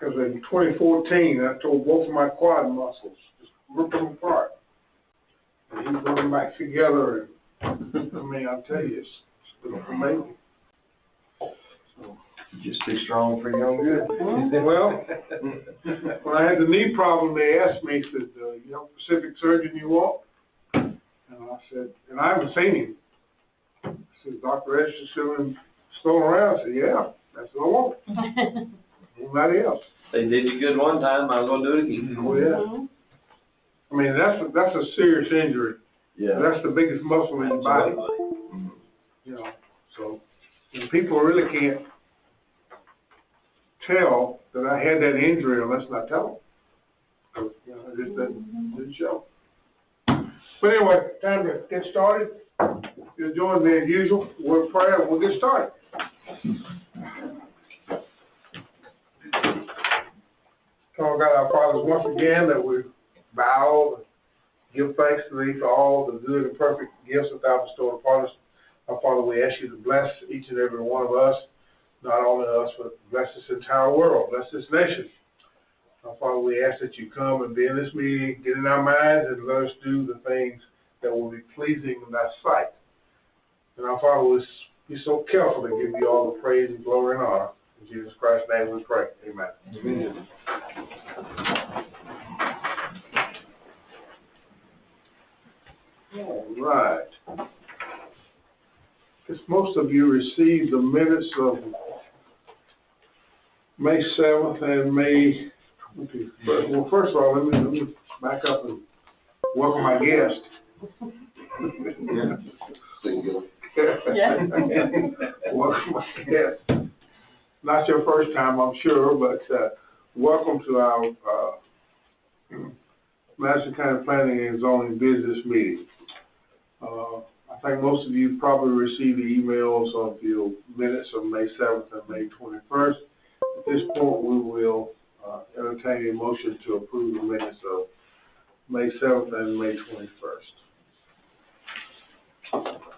because in 2014, I tore both of my quad muscles, just ripped them apart. And he put them back together, and I mean, I'll tell you, it's amazing. So, Just too strong for your own good. well, when I had the knee problem, they asked me, said, you know, Pacific surgeon you want? And I said, and I haven't seen him. I said, Dr. Edgerton still around? I said, yeah, that's what I want. Nobody else. They did you good one time, might as well do it again. Oh, yeah. I mean, that's a serious injury. Yeah. That's the biggest muscle in your body. You know, so and people really can't tell that I had that injury unless I tell them. You know, it just didn't show. But anyway, time to get started. You'll join me as usual. We're prayer. We'll get started. So God, our fathers, once again, that we bow and give thanks to Thee for all the good and perfect gifts that Thou bestowed upon us. Our Father, we ask You to bless each and every one of us, not only us, but bless this entire world, bless this nation. Our Father, we ask that You come and be in this meeting, get in our minds, and let us do the things that will be pleasing in Thy sight. And our Father, we'll be so careful to give You all the praise and glory and honor. In Jesus Christ's name we pray. Amen. Amen. All right. Guess most of you received the minutes of May 7th and May 21st. Well, first of all, let me back up and welcome my guest. Singular. Welcome my guest. Not your first time, I'm sure, but welcome to our Madison County Planning and Zoning Business Meeting. I think most of you probably received the emails of your minutes of May 7th and May 21st. At this point, we will entertain a motion to approve the minutes of May 7th and May 21st.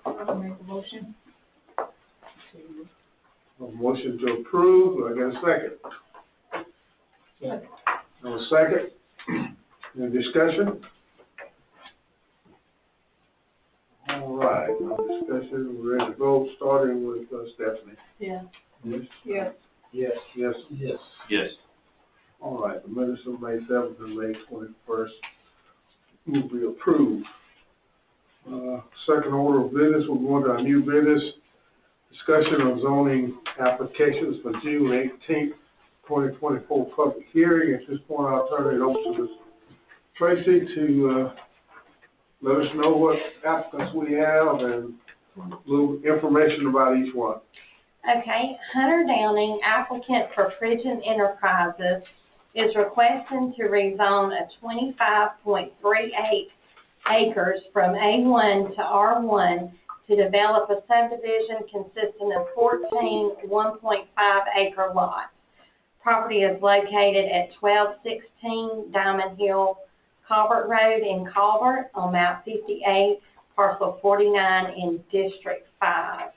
I'll make a motion. A motion to approve. Do I get a second? Yeah. No second. Any discussion? All right, no discussion. We're ready to vote, starting with Stephanie. Yeah. Yes. Yes. Yes. Yes. Yes. Yes. All right, the minutes of May 7th and May 21st will be approved. Second order of business, we're going to our new business. Discussion of zoning applications for June 18th, 2024 public hearing. At this point, I'll turn it over to Ms. Tracy to let us know what applicants we have and a little information about each one. Okay, Hunter Downing, applicant for Frigian Enterprises, is requesting to rezone a 25.38 acres from A1 to R1 to develop a subdivision consisting of 14 1.5-acre lots. Property is located at 1216 Diamond Hill, Colbert Road in Colbert on map 58, parcel 49 in District 5.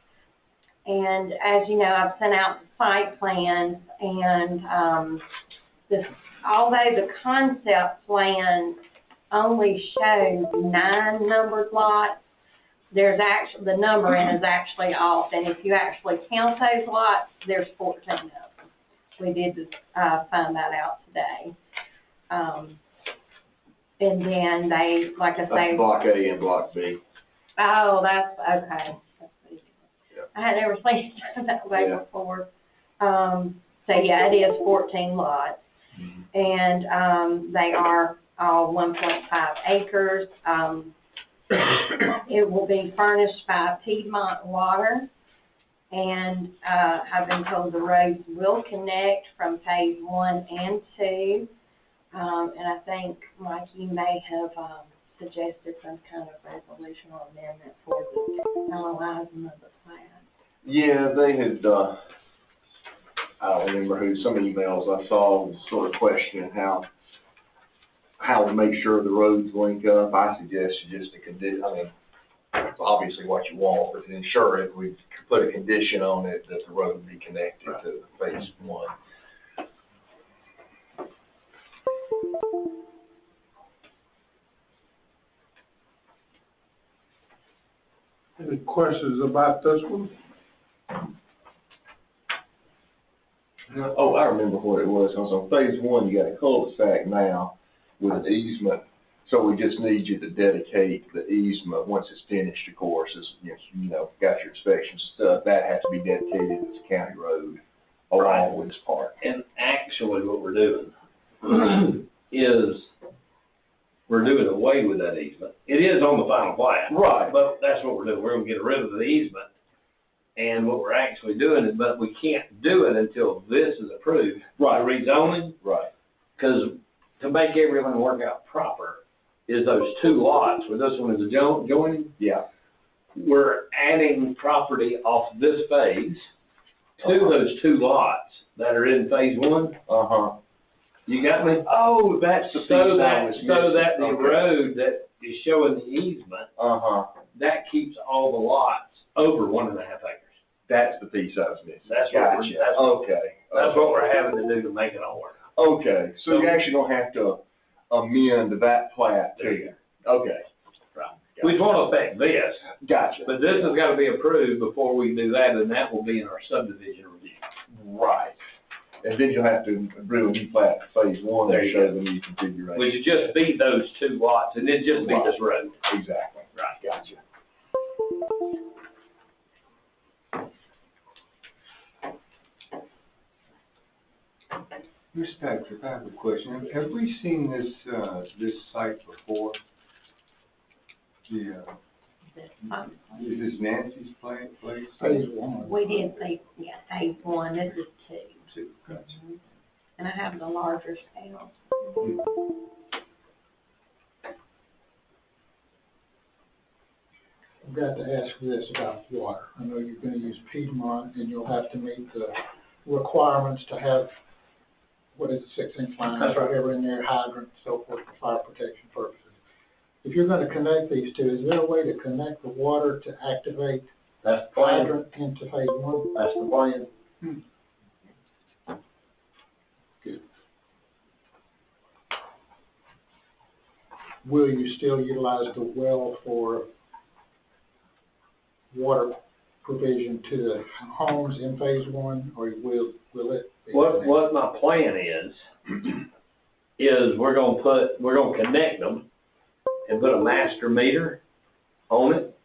And as you know, I've sent out the site plans, and although the concept plan only shows 9 numbered lots, there's actually, the numbering is actually off, and if you actually count those lots, there's 14 of them. We did find that out today. And then they, like I say, That's block A and block B. oh, that's okay. Yep. I had never seen it that way before. So yeah, it is 14 lots, and they are all 1.5 acres. It will be furnished by Piedmont Water, and I've been told the roads will connect from phase 1 and 2. And I think, Mike, you may have suggested some kind of resolution or amendment for the finalizing of the plan. Yeah, they had, I don't remember who, some emails I saw was sort of questioning how to make sure the roads link up. I suggested just a condition, I mean, it's obviously what you want, but to ensure it, we put a condition on it that the road be connected to phase 1. Any questions about this one? Oh, I remember what it was, because on phase one, you got a cul-de-sac now with an easement, so we just need you to dedicate the easement, once it's finished, of course, as, you know, got your inspections and stuff, that has to be dedicated as a county road along with this part. And actually what we're doing is we're doing away with that easement. It is on the final plat. Right. But that's what we're doing. We're gonna get rid of the easement. And what we're actually doing is, but we can't do it until this is approved. Right. The rezoning, Right. because to make everything work out proper is those two lots, where this one is a joining. Yeah. We're adding property off this phase to those two lots that are in phase one. Uh-huh. You got me? Oh, that's the piece So I that, was so that the missing. Okay. road that is showing the easement, Uh-huh. that keeps all the lots over 1.5 acres. That's the piece I was missing. That's what we're- Gotcha. that's- Okay. That's what we're having to do to make it all work. Okay, so you actually don't have to amend that plat There too? you Okay. Right. Which won't affect this, Gotcha. but this has got to be approved before we do that, and that will be in our subdivision review. Right. And then you'll have to do a new plat for phase one There and you show go. the new configuration. Which would just be those two lots, and then just be this road. Exactly. Right. Gotcha. Mr. Patrick, I have a question. Have we seen this, this site before? The, is this Nancy's place? Phase one. We did say, yeah, phase one, this is two. Two, gotcha. And I have the larger scale. I've got to ask this about water. I know you're gonna use Piedmont, and you'll have to meet the requirements to have, what is it, 6-inch lines, That's right. whatever in there, hydrant, so forth, for fire protection purposes. If you're gonna connect these two, is there a way to connect the water to activate That's the plan. hydrant into phase one? That's the plan. Good. Will you still utilize the well for water provision to the homes in phase one, or will it? be What my plan is we're gonna connect them and put a master meter on it.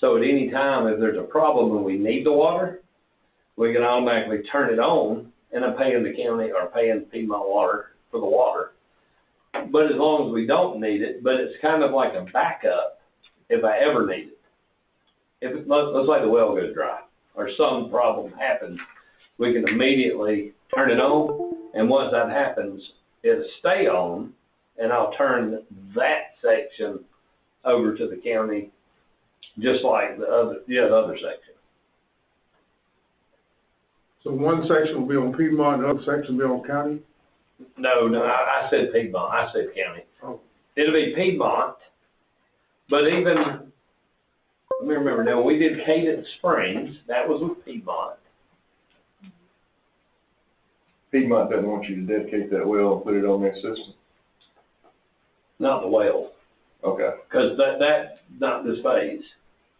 So at any time, if there's a problem and we need the water, we can automatically turn it on, and I'm paying the county or paying Piedmont Water for the water. But as long as we don't need it, but it's kind of like a backup if I ever need it. Let's say the well goes dry or some problem happens, we can immediately turn it on, and once that happens, it'll stay on, and I'll turn that section over to the county, just like the other section. So one section will be on Piedmont, the other section will be on county? No, I said Piedmont, I said county. Oh. It'll be Piedmont, but even, let me remember now, when we did Cadence Springs, that was with Piedmont. Piedmont doesn't want you to dedicate that well and put it on their system? Not the well, Okay. because that's not this phase.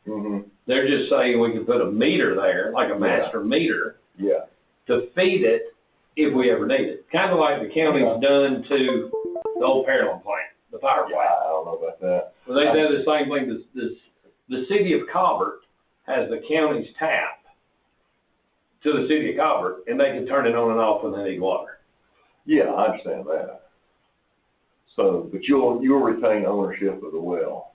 Mm-hmm. They're just saying we can put a meter there, like a master meter, Yeah. to feed it if we ever need it. Kind of like the county's done to the old Pearland plant, the power Yeah, plant. I don't know about that. Well, they do the same thing, the city of Cobbart has the county's tap to the city of Cobbart, and they can turn it on and off when they need water. Yeah, I understand that. So, but you'll retain ownership of the well.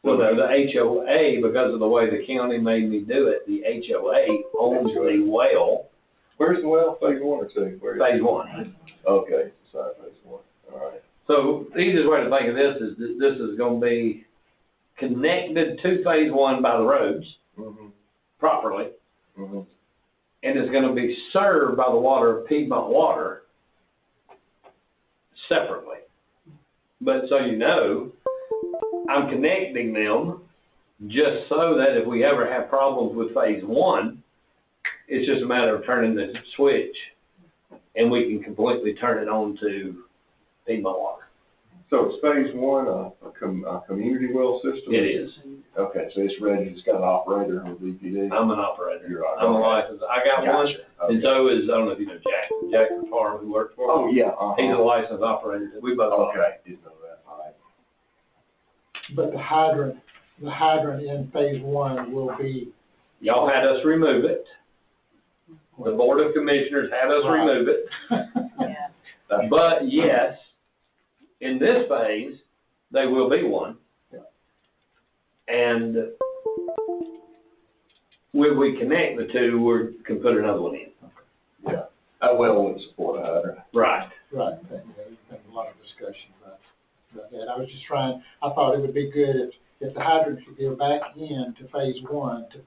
Well, no, the HOA, because of the way the county made me do it, the HOA owns the well, Where's the well, phase one or two? Where is it? phase one. Okay, sorry, phase one, all right. So the easiest way to think of this is that this is gonna be connected to phase one by the roads Mm-hmm, properly, mm-hmm. and it's gonna be served by the water of Piedmont Water separately. But so you know, I'm connecting them just so that if we ever have problems with phase one, it's just a matter of turning the switch, and we can completely turn it on to Piedmont Water. So it's phase one, a community well system? It is. Okay, so it's ready, it's got an operator with EPD? I'm an operator. You're right. I'm a licensed, I got one, Gotcha. and Okay. so is, I don't know if you know Jackson Farm, who works for Oh, me. yeah, He's a licensed operator, we both are. Okay, didn't know that, all right. But the hydrant in phase one will be, Y'all had us remove it. The Board of Commissioners had us Right. remove it. Yeah. But yes, in this phase, there will be one. Yeah. And when we connect the two, we can put another one in. Yeah, that well would support a hydrant. Right. right, there's been a lot of discussion about that. I was just trying, I thought it would be good if the hydrant could go back into phase one to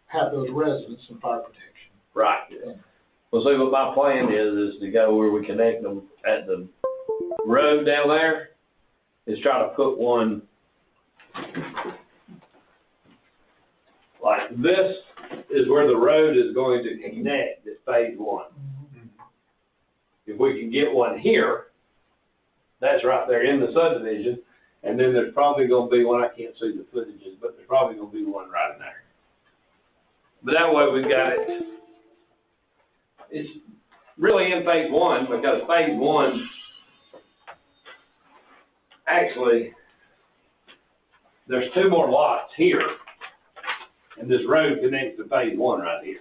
have those residents some fire protection. Right. Well, see, what my plan is to go where we connect them at the road down there, is try to put one like this is where the road is going to connect at phase one. If we can get one here, that's right there in the subdivision, and then there's probably gonna be one, I can't see the footages, but there's probably gonna be one right in there. But that way we've got it, it's really in phase one, because phase one, actually, there's two more lots here, and this road connects to phase one right here.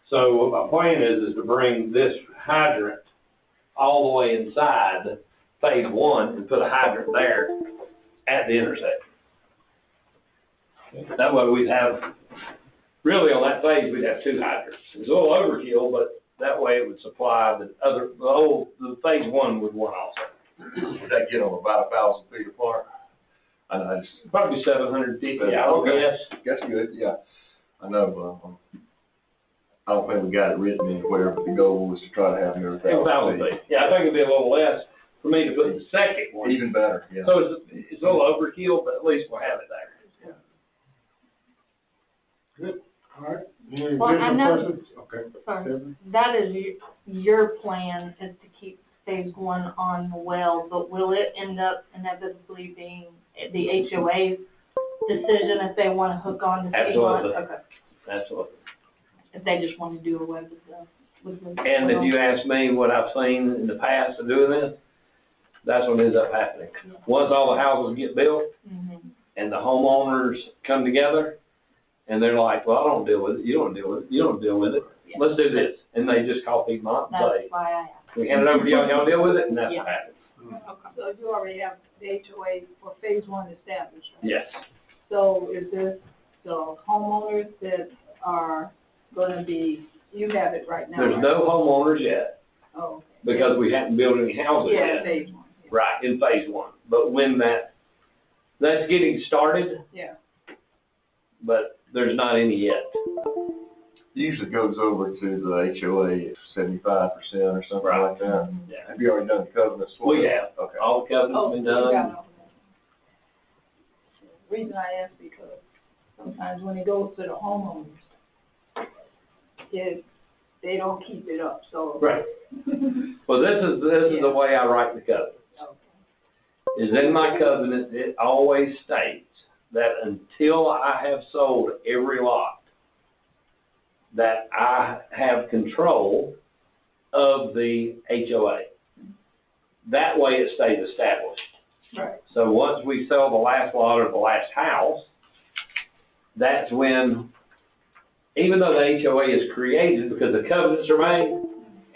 So what my plan is to bring this hydrant all the way inside phase one and put a hydrant there at the intersection. That way we'd have, really on that phase, we'd have two hydrants. It's a little overkill, but that way it would supply the phase one with one also. Would that get them about 1,000 feet apart? I know, it's, Probably 750, I would guess. that's good, yeah. I know, I don't think we got it written anywhere, but the goal was to try to have them every 1,000 feet. Yeah, I think it'd be a little less for me to put the second one. Even better, yeah. So it's a little overkill, but at least we'll have it there. Good, all right. Any Well, I additional know- questions? Okay. Sorry, that is your plan is to keep phase one on the well, but will it end up inevitably being the HOA's decision if they want to hook on to phase one? Absolutely. Okay, Absolutely. if they just want to do away with the. And if you ask me what I've seen in the past of doing this, that's what ends up happening. Once all the houses get built Mhm. and the homeowners come together and they're like, well, I don't deal with it, you don't deal with it, you don't deal with it, let's do this. And they just call Piedmont and That's say, why I asked. we hand it over to y'all, y'all deal with it, and that's what happens. So you already have the HOA for phase one established, right? Yes. So is this the homeowners that are gonna be, you have it right now, There's right? no homeowners yet Oh, okay. because we haven't built any houses Yeah, yet. phase one, yeah. Right, in phase one. But when that's getting started, Yeah. but there's not any yet. Usually goes over to the HOA at 75% or something like that. Yeah. Have you already done the covenants? for We it? have. Okay. All the covenants Oh, been you got done. all that. Reason I ask because sometimes when it goes to the homeowners, they don't keep it up, so. Right. Well, this is the way I write the covenant. Okay. Is in my covenant, it always states that until I have sold every lot, that I have control of the HOA. That way it stays established. Right. So once we sell the last lot or the last house, that's when, even though the HOA is created because the covenants are made,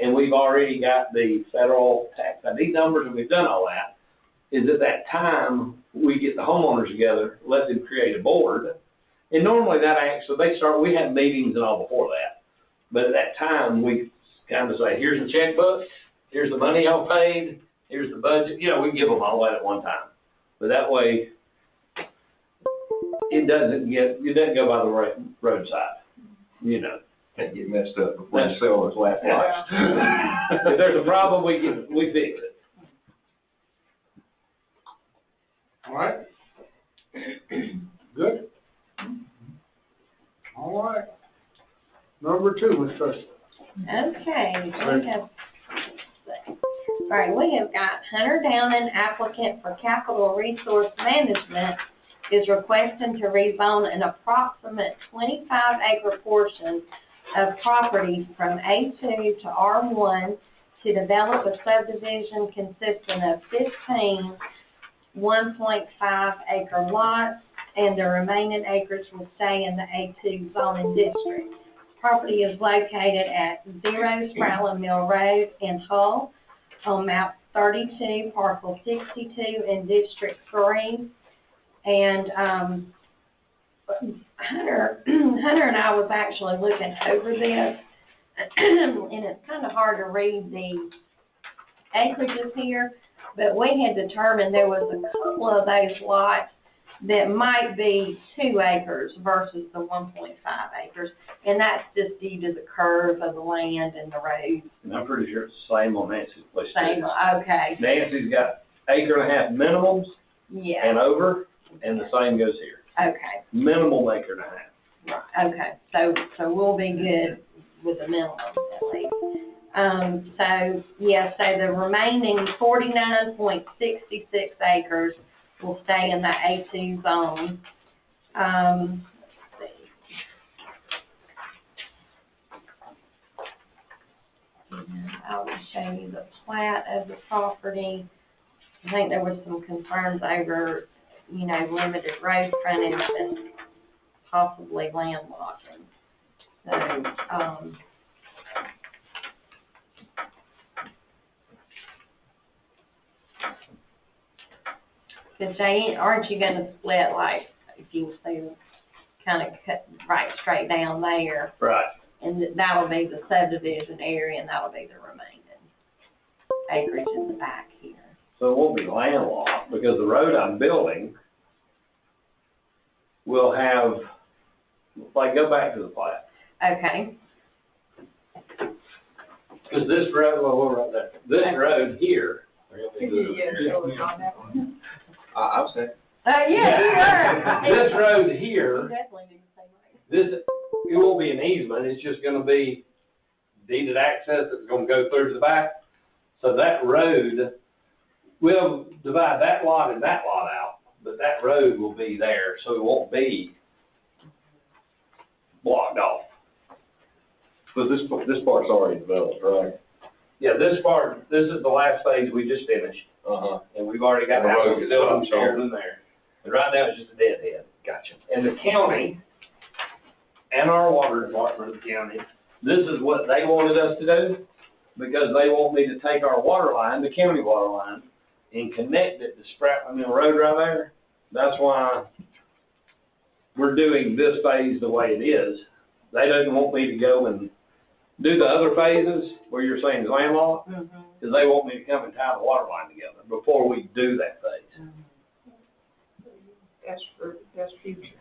and we've already got the federal tax ID numbers and we've done all that, is at that time, we get the homeowners together, let them create a board. And normally we have meetings and all before that. But at that time, we kind of say, here's the checkbook, here's the money y'all paid, here's the budget, we give them all that at one time. But that way, it doesn't go by the roadside, Can't get messed up before you sell those last lots. If there's a problem, we fix it. All right? Good? All right. Number two, Ms. Trustee. Okay, we have All right, we have got Hunter Downing, applicant for Capital Resource Management, is requesting to rezone an approximate 25-acre portion of property from A2 to R1 to develop a subdivision consisting of 15 1.5-acre lots, and the remaining acres will stay in the A2 zoning district. Property is located at 0 Spratling Mill Road in Hull, on map 32, parcel 62 in District 3. And, Hunter and I was actually looking over this, and it's kind of hard to read the acreages here, but we had determined there was a couple of those lots that might be 2 acres versus the 1.5 acres, and that's just due to the curve of the land and the roads. And I'm pretty sure it's the same on Nancy's place too. Same, okay, Nancy's got 1.5 acre minimums yeah, and over, and the same goes here. okay, Minimum 1.5 acre. right, okay, so we'll be good with the minimum at least. So the remaining 49.66 acres will stay in the A2 zone. Let's see. I'll just show you the plat of the property. I think there was some concerns over, limited road frontage and possibly landlocking. So, because Jay, aren't you gonna split, like, if you see, kind of cut right straight down there, Right. and that'll be the subdivision area, and that'll be the remaining acreage in the back here. So it won't be landlocked, because the road I'm building will have, like, go back to the plat. Okay, Because this road, well, we're right there. This road here. I'll say. yeah, you This are. road You here, definitely do the same way. this, it won't be an easement, it's just gonna be deeded access that's gonna go through to the back. So that road, we'll divide that lot and that lot out, but that road will be there, so it won't be blocked off. But this part's already developed, right? Yeah, this part, this is the last phase we just finished, Uh-huh. and we've already got The road houses is built stopped, here and there. And right now, it's just a dead end. Gotcha. And the county and our water department of the county, this is what they wanted us to do, because they want me to take our water line, the county water line, and connect it to Spratling Mill Road right there. That's why we're doing this phase the way it is. They didn't want me to go and do the other phases where you're saying is landlocked, because they want me to come and tie the water line together before we do that phase. That's future.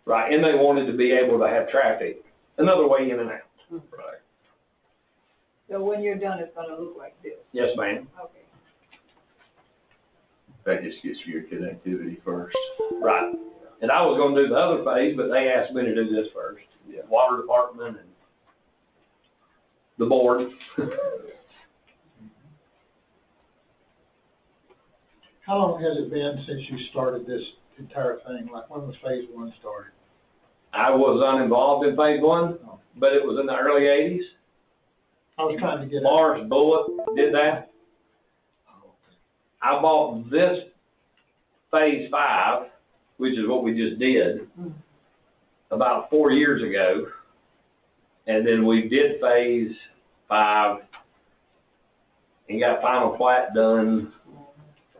Right, and they wanted to be able to have traffic, another way in and out. Right. So when you're done, it's gonna look like this, Yes, ma'am. okay. That just gets your connectivity first. Right. And I was gonna do the other phase, but they asked me to do this first. Yeah. Water department and the board. How long has it been since you started this entire thing? Like, when was phase 1 started? I was uninvolved in phase 1, but it was in the early 80s. I was trying to get. Mars Bullet did that. I bought this phase 5, which is what we just did, about 4 years ago. And then we did phase 5 and got final plat done.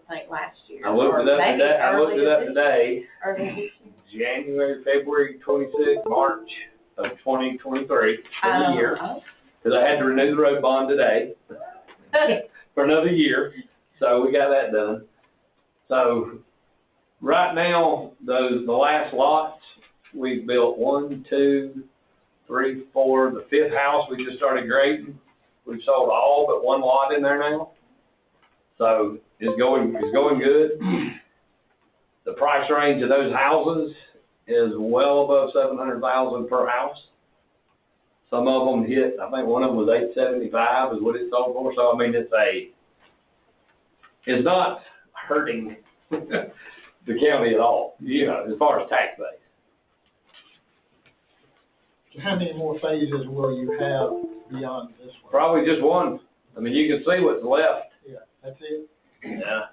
I think last year. I looked it up Or maybe today, early this January, February 26th, March of 2023, for the year. Oh. Because I had to renew the road bond today for another year, so we got that done. So, right now, the last lots, we've built 1, 2, 3, 4, the 5th house we just started grading. We've sold all but 1 lot in there now. So, it's going good. The price range of those houses is well above $700,000 per house. Some of them hit, I think one of them was 875 is what it sold for, so I mean, it's not hurting the county at all, you know, as far as tax base. So how many more phases will you have beyond this one? Probably just one. I mean, you can see what's left. Yeah, that's it? Yeah.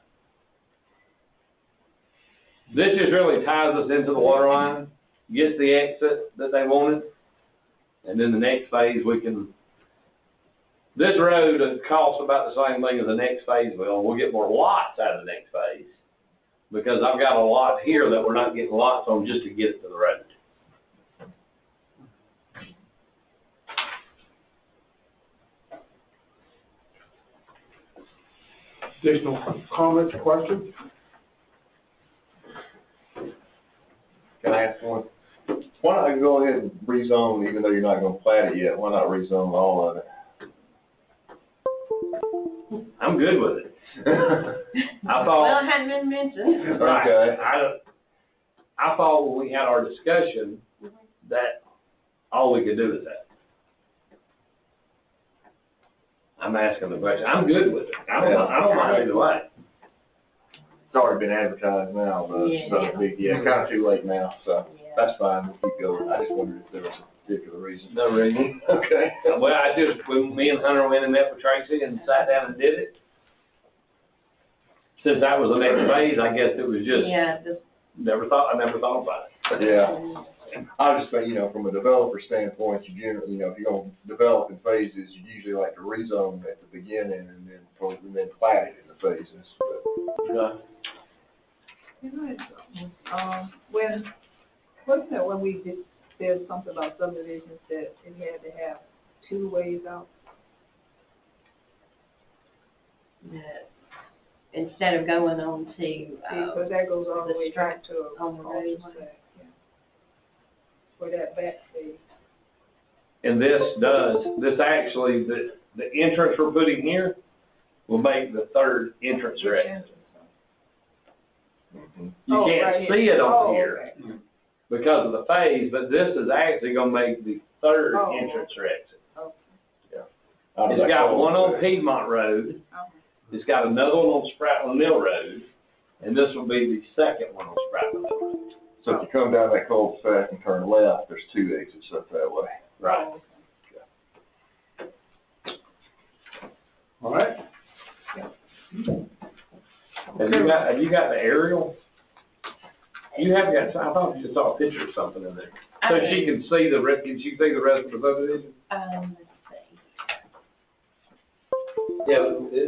This just really ties us into the water line, gets the exit that they wanted, and then the next phase we can, this road costs about the same thing as the next phase will. We'll get more lots out of the next phase, because I've got a lot here that we're not getting lots on just to get it to the road. Additional comments, questions? Can I ask one? Why not go ahead and rezone, even though you're not gonna plat it yet, why not rezone all of it? I'm good with it. I Well, thought, it hadn't been mentioned. right, Okay. I thought when we had our discussion that all we could do is that. I'm asking the question. I'm good with it. I don't mind either way. It's already been advertised now, but, yeah, kinda too late now, so that's fine, we'll keep going. I just wondered if there was a particular reason. No reason. Okay. Well, when me and Hunter went and met with Tracy and sat down and did it, since that was the next phase, I guess it was just, Yeah, I never thought about it. Yeah. I was just saying, you know, from a developer standpoint, you generally, you know, if you're gonna develop in phases, you usually like to rezone at the beginning and then plat it in the phases, but. Yeah. Wasn't it when we said something about subdivisions that it had to have two ways out? instead of going on to, Because that goes all the way back to. on the road. For that back phase. And this actually, the entrance we're putting here will make the third entrance Which exit. entrance? You can't right see it on Oh, here okay. because of the phase, but this is actually gonna make the third Oh. entrance or exit. How does It's that got go? one on Piedmont Road, it's got another one on Spratler Mill Road, and this will be the second one on Spratler Mill Road. So if you come down that cul-de-sac and turn left, there's two exits up that way. Right. All right? Have you got the aerial? You have got, I thought you saw a picture of something in there. So she can see can she see the rest of the subdivision? Let's see. Yeah,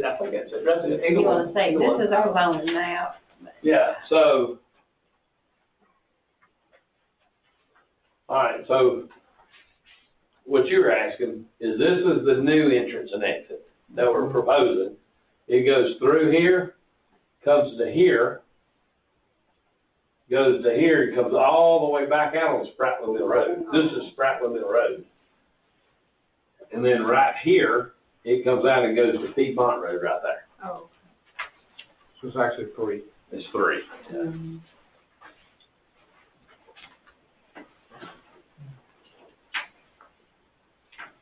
I think that's it. You wanna say, this is our zoning map. Yeah, so. All right, so what you're asking is this is the new entrance and exit that we're proposing. It goes through here, comes to here, goes to here, it comes all the way back out on Spratler Mill Road. This is Spratler Mill Road. And then right here, it comes out and goes to Piedmont Road right there. Oh. So it's actually three. It's three.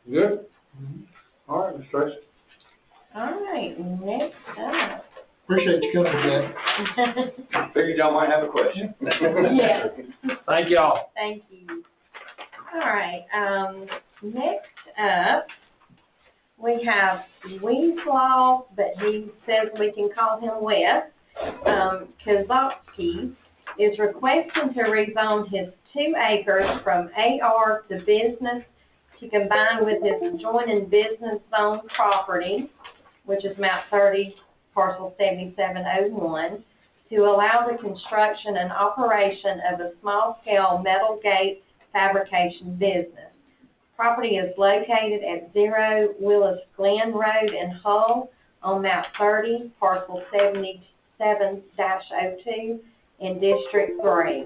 Good? All right, Ms. Tracy. All right, next up. Appreciate you coming, Jack. Figured y'all might have a question. Yeah. Thank y'all. Thank you. All right, next up, we have Weeslaw, but he says we can call him Wes. Kozlowski is requesting to rezone his 2 acres from AR to business to combine with his adjoining business zone property, which is map 30, parcel 7701, to allow the construction and operation of a small-scale metal gate fabrication business. Property is located at 0 Willis Glen Road in Hull on map 30, parcel 77-02 in District 3.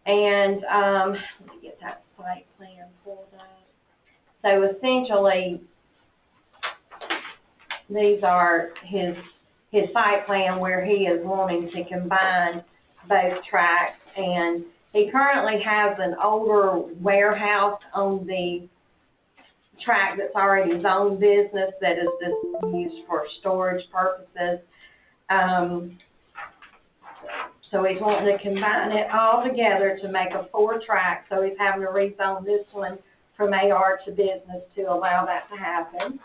And, let me get that site plan pulled up. So essentially, these are his site plan where he is wanting to combine both tracts, and he currently has an older warehouse on the tract that's already his own business that is just used for storage purposes. So he's wanting to combine it all together to make a 4-tract, so he's having to rezone this one from AR to business to allow that to happen.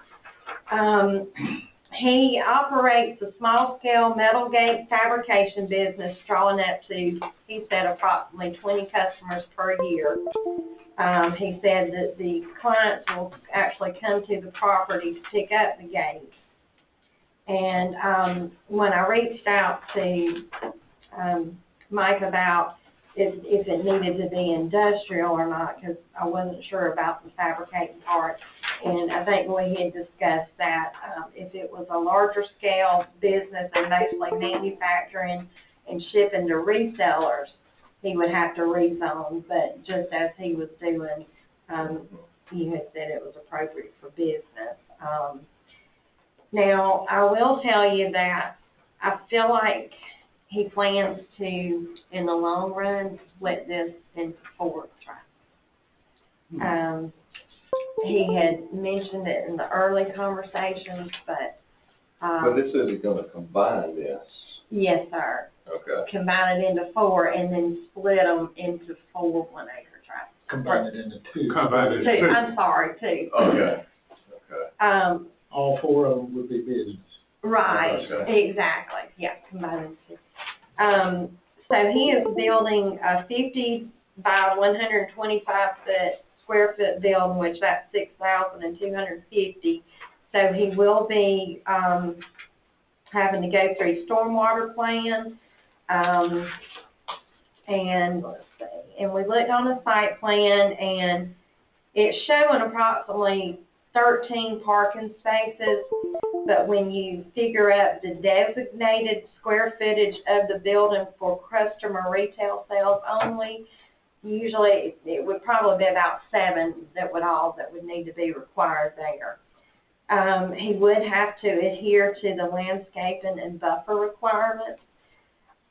He operates a small-scale metal gate fabrication business, drawing up to, he said, approximately 20 customers per year. He said that the clients will actually come to the property to pick up the gates. And when I reached out to Mike about if it needed to be industrial or not, because I wasn't sure about the fabricating part. And I think we had discussed that if it was a larger scale business and mostly manufacturing and shipping to resellers, he would have to rezone. But just as he was doing, he had said it was appropriate for business. Now, I will tell you that I feel like he plans to, in the long run, split this into 4 tracts. He had mentioned it in the early conversations, but. But it says he's gonna combine this. Yes, sir. Okay. Combine it into 4 and then split them into 4 1-acre tracts. Combine it into 2. Combine it. 2, I'm sorry, 2. Okay. Okay. All 4 of them would be business. Right, Okay. exactly, yeah, combined two. So he is building a 50 by 125 square foot building, which that's 6,250. So he will be, having to go through stormwater plan, and let's see, and we looked on the site plan and it's showing approximately 13 parking spaces, but when you figure out the designated square footage of the building for customer retail sales only, usually it would probably be about 7 that would need to be required there. He would have to adhere to the landscaping and buffer requirements.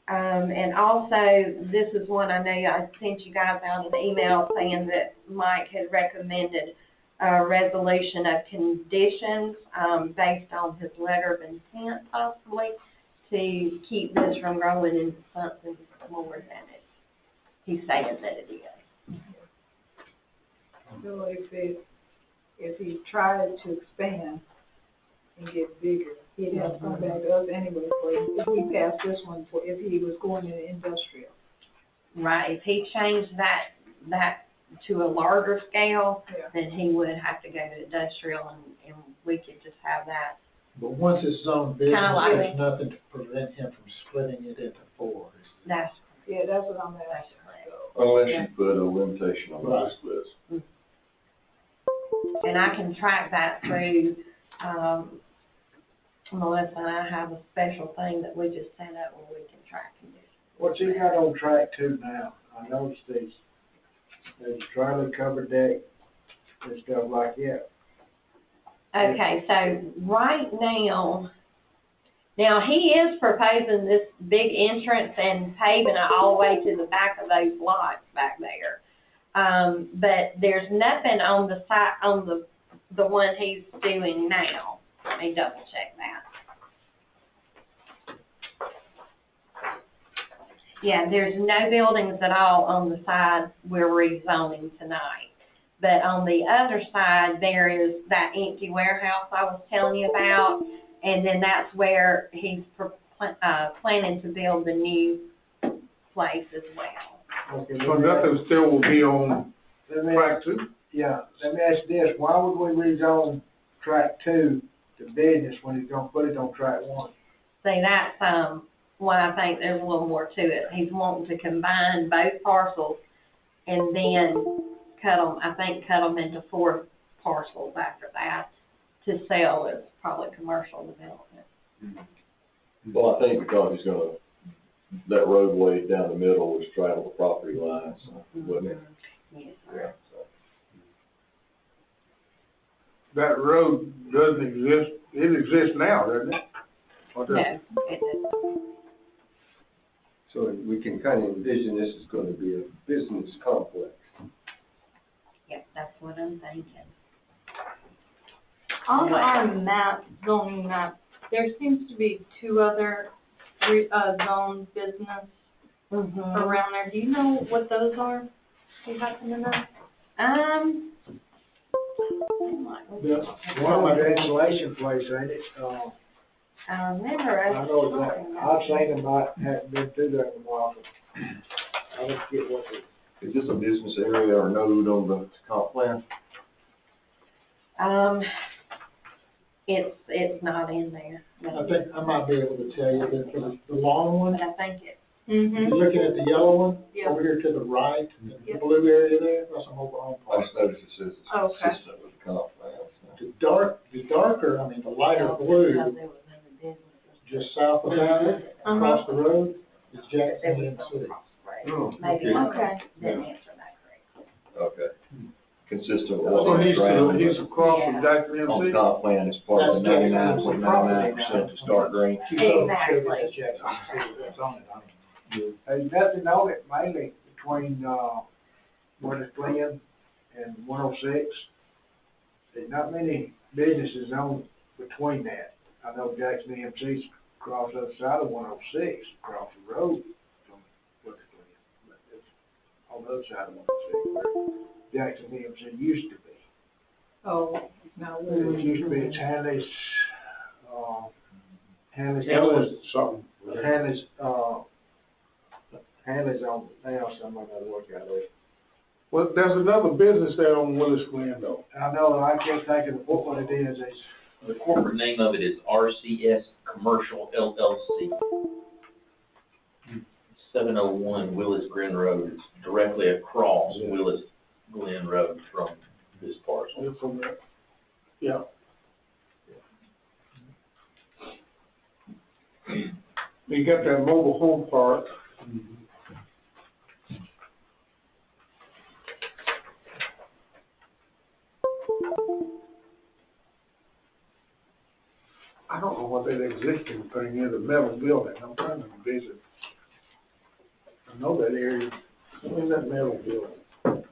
And also, this is one I know I sent you guys out an email saying that Mike had recommended a resolution of conditions based on his letter of intent, possibly, to keep this from growing into something more than he's saying that it is. So if he tried to expand and get bigger, he'd have to come back to us anyway if we passed this one if he was going into industrial. Right, if he changed that to a larger scale, Yeah. then he would have to go to industrial and we could just have that. But once it's zone business, Kinda like- there's nothing to prevent him from splitting it into 4. That's That's what I'm asking. Unless you put a limitation on those splits. and I can track that through, Melissa and I have a special thing that we just set up where we can track conditions. What's he got on track 2 now? I noticed there's a trailer cover deck and stuff like that. Okay, so right now he is proposing this big entrance and paving it all the way to the back of those lots back there. But there's nothing on the side, on the one he's doing now. Let me double check that. Yeah, there's no buildings at all on the side we're rezoning tonight. But on the other side, there is that empty warehouse I was telling you about, and then that's where he's planning to build the new place as well. Okay, So nothing still will be on let me track 2? Yeah, let me ask this, why would we rezone track 2 to business when he's gonna put it on track 1? See, that's, why I think there's a little more to it. He's wanting to combine both parcels and then cut them into 4 parcels after that to sell as probably commercial development. Well, I think because he's gonna, that roadway down the middle will straddle the property lines, wouldn't it? Yes, Yeah, sir. so. That road doesn't exist, it exists now, doesn't it? Or does it? No, it doesn't. So we can kind of envision this is gonna be a business complex. Yep, that's what I'm thinking. On our map, zoning map, there seems to be two other, zone business around there. Do you know what those are? Do you happen to know? One was the insulation place, ain't it? I remember I us know talking that, about I've seen them, I haven't been through there in a while, but I don't get what they. Is this a business area or node on the comp plan? It's not in there. I think I might be able to tell you that for the long one, But I think it, you're looking at the yellow one, Yeah. over here to the right, the Yeah. blue area there, that's a mobile home I park. just noticed it says it's Okay. consistent with the comp plan. The darker, I mean, the lighter blue, just south of that, across the road, is Jackson EMC. Oh, maybe, okay. Okay. didn't answer that correctly. Okay. Consistent with So what he's, we're he's across from Jackson on the MC. comp plan is part of the That's Jackson 99.99% to start green. She's on- Exactly. that's Jackson EMC, that's on it, I mean. There's nothing on it mainly between, West Glen and 106. There's not many businesses on between that. I know Jackson EMC's across the other side of 106, across the road from West Glen. But it's on the other side of 106 where Jackson EMC used to be. Oh, now, It used to be, it's Hanley's, Hanley's. Something. Hanley's on, now somebody gotta work out there. Well, there's another business there on Willis Glen though. I know, I can't think of what it is, it's, The corporate name of it is RCS Commercial LLC. 701 Willis Glen Road. It's directly across Willis Glen Road from this parcel. You're from there. Yeah. You got that mobile home park. I don't know what that existing thing is, a metal building, I'm trying to visit. I know that area, what is that metal building?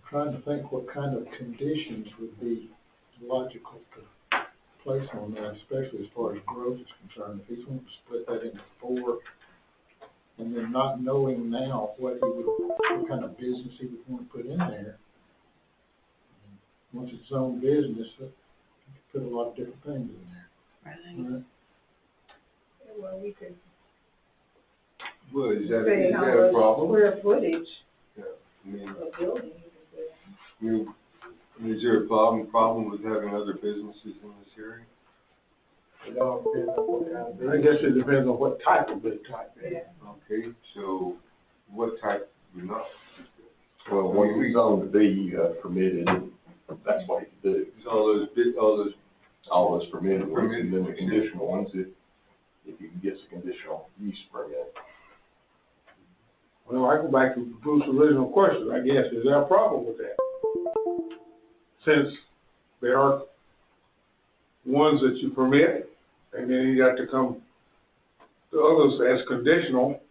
Trying to think what kind of conditions would be logical to place on that, especially as far as growth is concerned. If he's wanting to split that into four, and then not knowing now what kind of business he would want to put in there. Once it's own business, you could put a lot of different things in there. Right? well, we could Well, is say that how a much problem? square footage I mean, of building you can put in. is there a problem with having other businesses in this area? it all depends on what kind of I guess it depends on what type of big type. Yeah. Okay, so what type would not? Well, once it's zoned to be, you have permitted, that's what you can do. Is all those Permitted ones, and then the conditional ones, if you can get a conditional use permit. Well, I go back to Bruce's original question, I guess, is there a problem with that? Since there are ones that you permit, and then you got to come to others as conditional,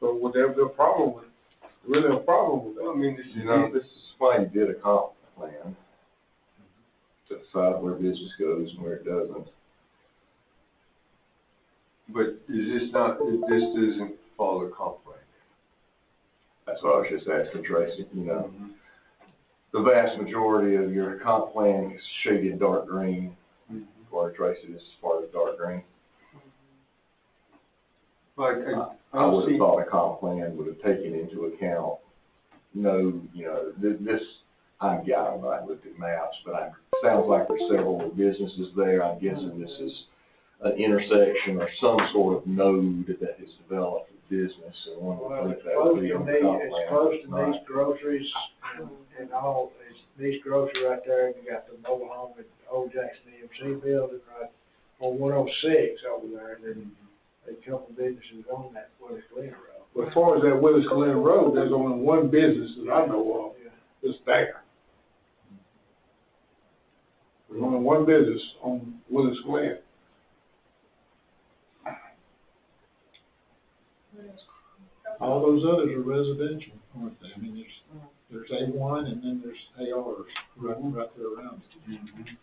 so would there be a problem with, really a problem with that? I mean, This is why you did a comp plan, to decide where business goes and where it doesn't. but is this doesn't follow comp plan? That's what I was just asking Tracy, you know. The vast majority of your comp plan is shaded dark green, or Tracy, this is part of dark green. Like, I would have thought a comp plan would have taken into account, this, I don't know, I looked at maps, but it sounds like there's several businesses there. I'm guessing this is an intersection or some sort of node that has developed a business, and one Well, would it's think that would be on the comp plan. it's close to these groceries and all, it's these groceries right there, and you got the mobile home at Old Jackson EMC building right on 106 over there, and then a couple businesses on that Willis Glen Road. But as far as that Willis Glen Road, there's only one business that I know of that's there. There's only one business on Willis Glen. All those others are residential, aren't they? I mean, there's A1 and then there's ARs right there around it.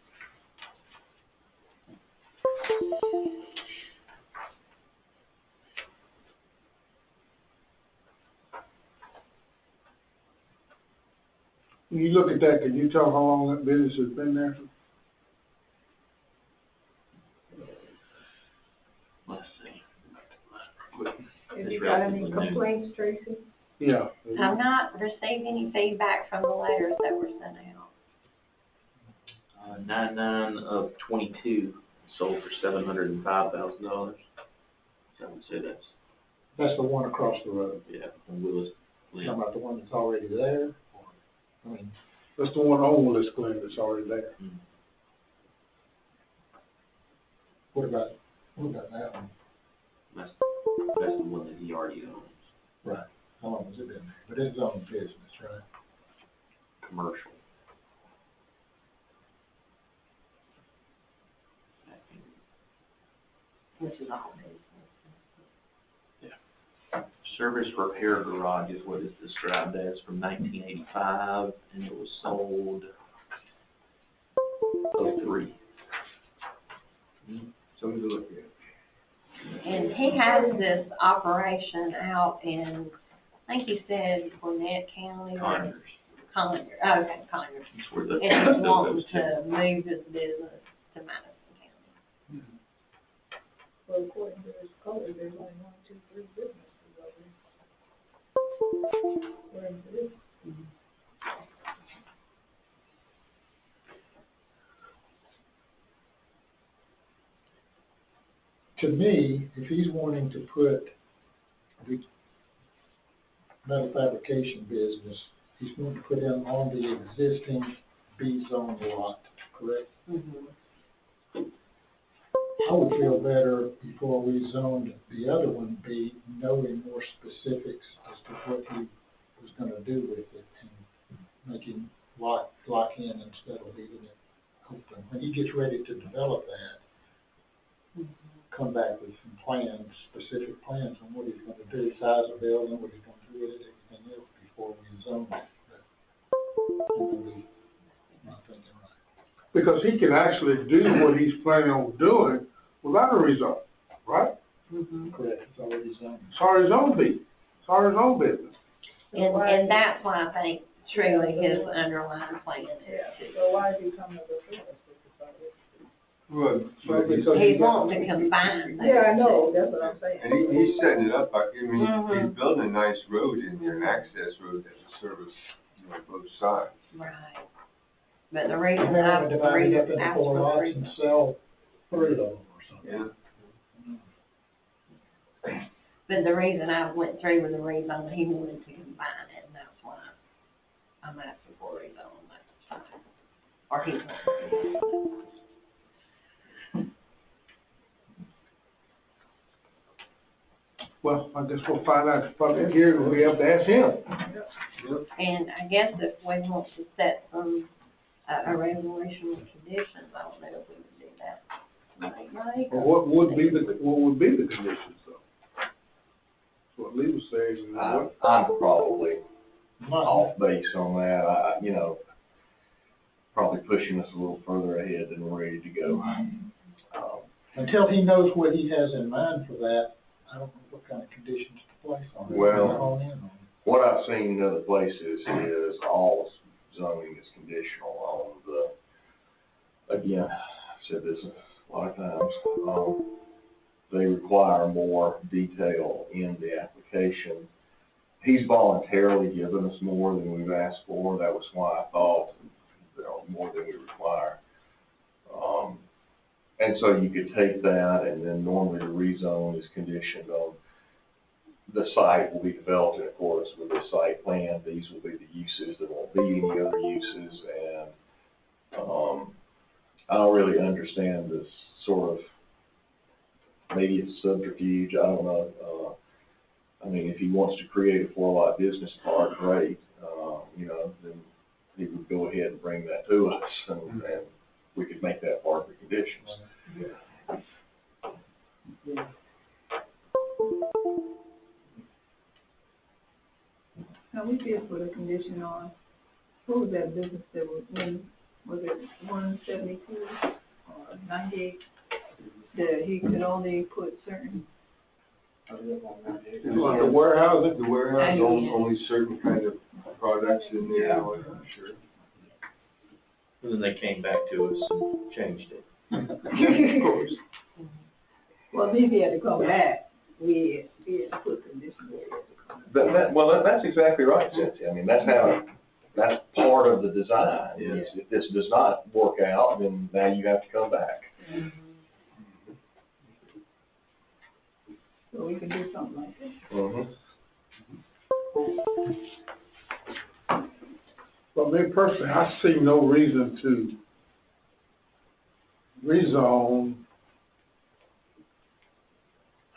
When you look at that, can you tell how long that business has been there? Let's see. Have you got any complaints, Tracy? Yeah. I've not received any feedback from the letters that were sent out. 9/9 of 22 sold for $705,000. So I would say That's the one across the road. yeah, on Willis Talking Glen. about the one that's already there? I mean, That's the one on Willis Glen that's already there. what about that one? That's the one that he already owns, Right. How long has it been there? But it's own business, right? commercial. Which is all business. Service repair garage is what it's described as, from 1985, and it was sold 03. So we look at it. And he has this operation out in, I think he said Gwinnett County. Conyers. Conyers, okay, Conyers. That's where the. And he's wanting to move his business to Madison County. Well, according to his code, there's only 1, 2, 3 businesses over there. According to this. To me, if he's wanting to put the metal fabrication business, he's going to put in on the existing B-zone lot, correct? Mm-hmm. I would feel better before we zoned the other one B, knowing more specifics as to what he was gonna do with it and making lock in instead of leaving it open. When he gets ready to develop that, come back with some plans, specific plans on what he's gonna do, size of building, what he's gonna do with it, everything else before we zone it. But I'm gonna be not thinking right. Because he can actually do what he's planning on doing without a rezone, right? Mm-hmm. Correct, it's already zoned. It's already his own people. It's already his own business. And that's why I think truly his underlying plan is Yeah, to. so why is he coming up with this? Well, Because He's wanting to combine those. Yeah, I know, that's what I'm saying. and he's setting it up, I mean, Mhm. he's building a nice road in there, an access road that will service, both sides. Right. But the reason And then I we divide it up into asked 4 for the lots reason. and sell 3 of them or something. Yeah. But the reason I went through with the rezone, he wanted to combine it, and that's why I'm asking for a rezone on that side. Or he's wanting to. Well, I guess we'll find out if public hearing, we'll be able to ask him. And I guess if we want to set some, a resolution with conditions, I don't know if we would do that. Right? Or what would be the conditions though? What Lee was saying, you know, I'm probably off base on that, probably pushing us a little further ahead than we're ready to go. Until he knows what he has in mind for that, I don't know what kind of conditions to place on it. Well, Hone in on it. What I've seen in other places is all zoning is conditional on again, I've said this a lot of times, they require more detail in the application. He's voluntarily given us more than we've asked for, that was why I thought, more than we require. And so you could take that, and then normally the rezone is conditioned on the site will be developed in accordance with the site plan. These will be the uses. There won't be any other uses. And I don't really understand this sort of, maybe it's subterfuge, I don't know. I mean, if he wants to create a four-lot business park, great, you know, then he would go ahead and bring that to us, and we could make that part of the conditions. Now, we did put a condition on, what was that business that was in, was it 172 or 98? That he could only put certain, The warehouse, only certain kind of products in there, I wasn't sure. And then they came back to us and changed it. Of course. well, if he had to come back, we had to put conditions where he had to come back. That's exactly right, Cynthia. I mean, that's part of the design, is if this does not work out, then now you have to come back. So we can do something like that. Mm-hmm. Well, me personally, I see no reason to rezone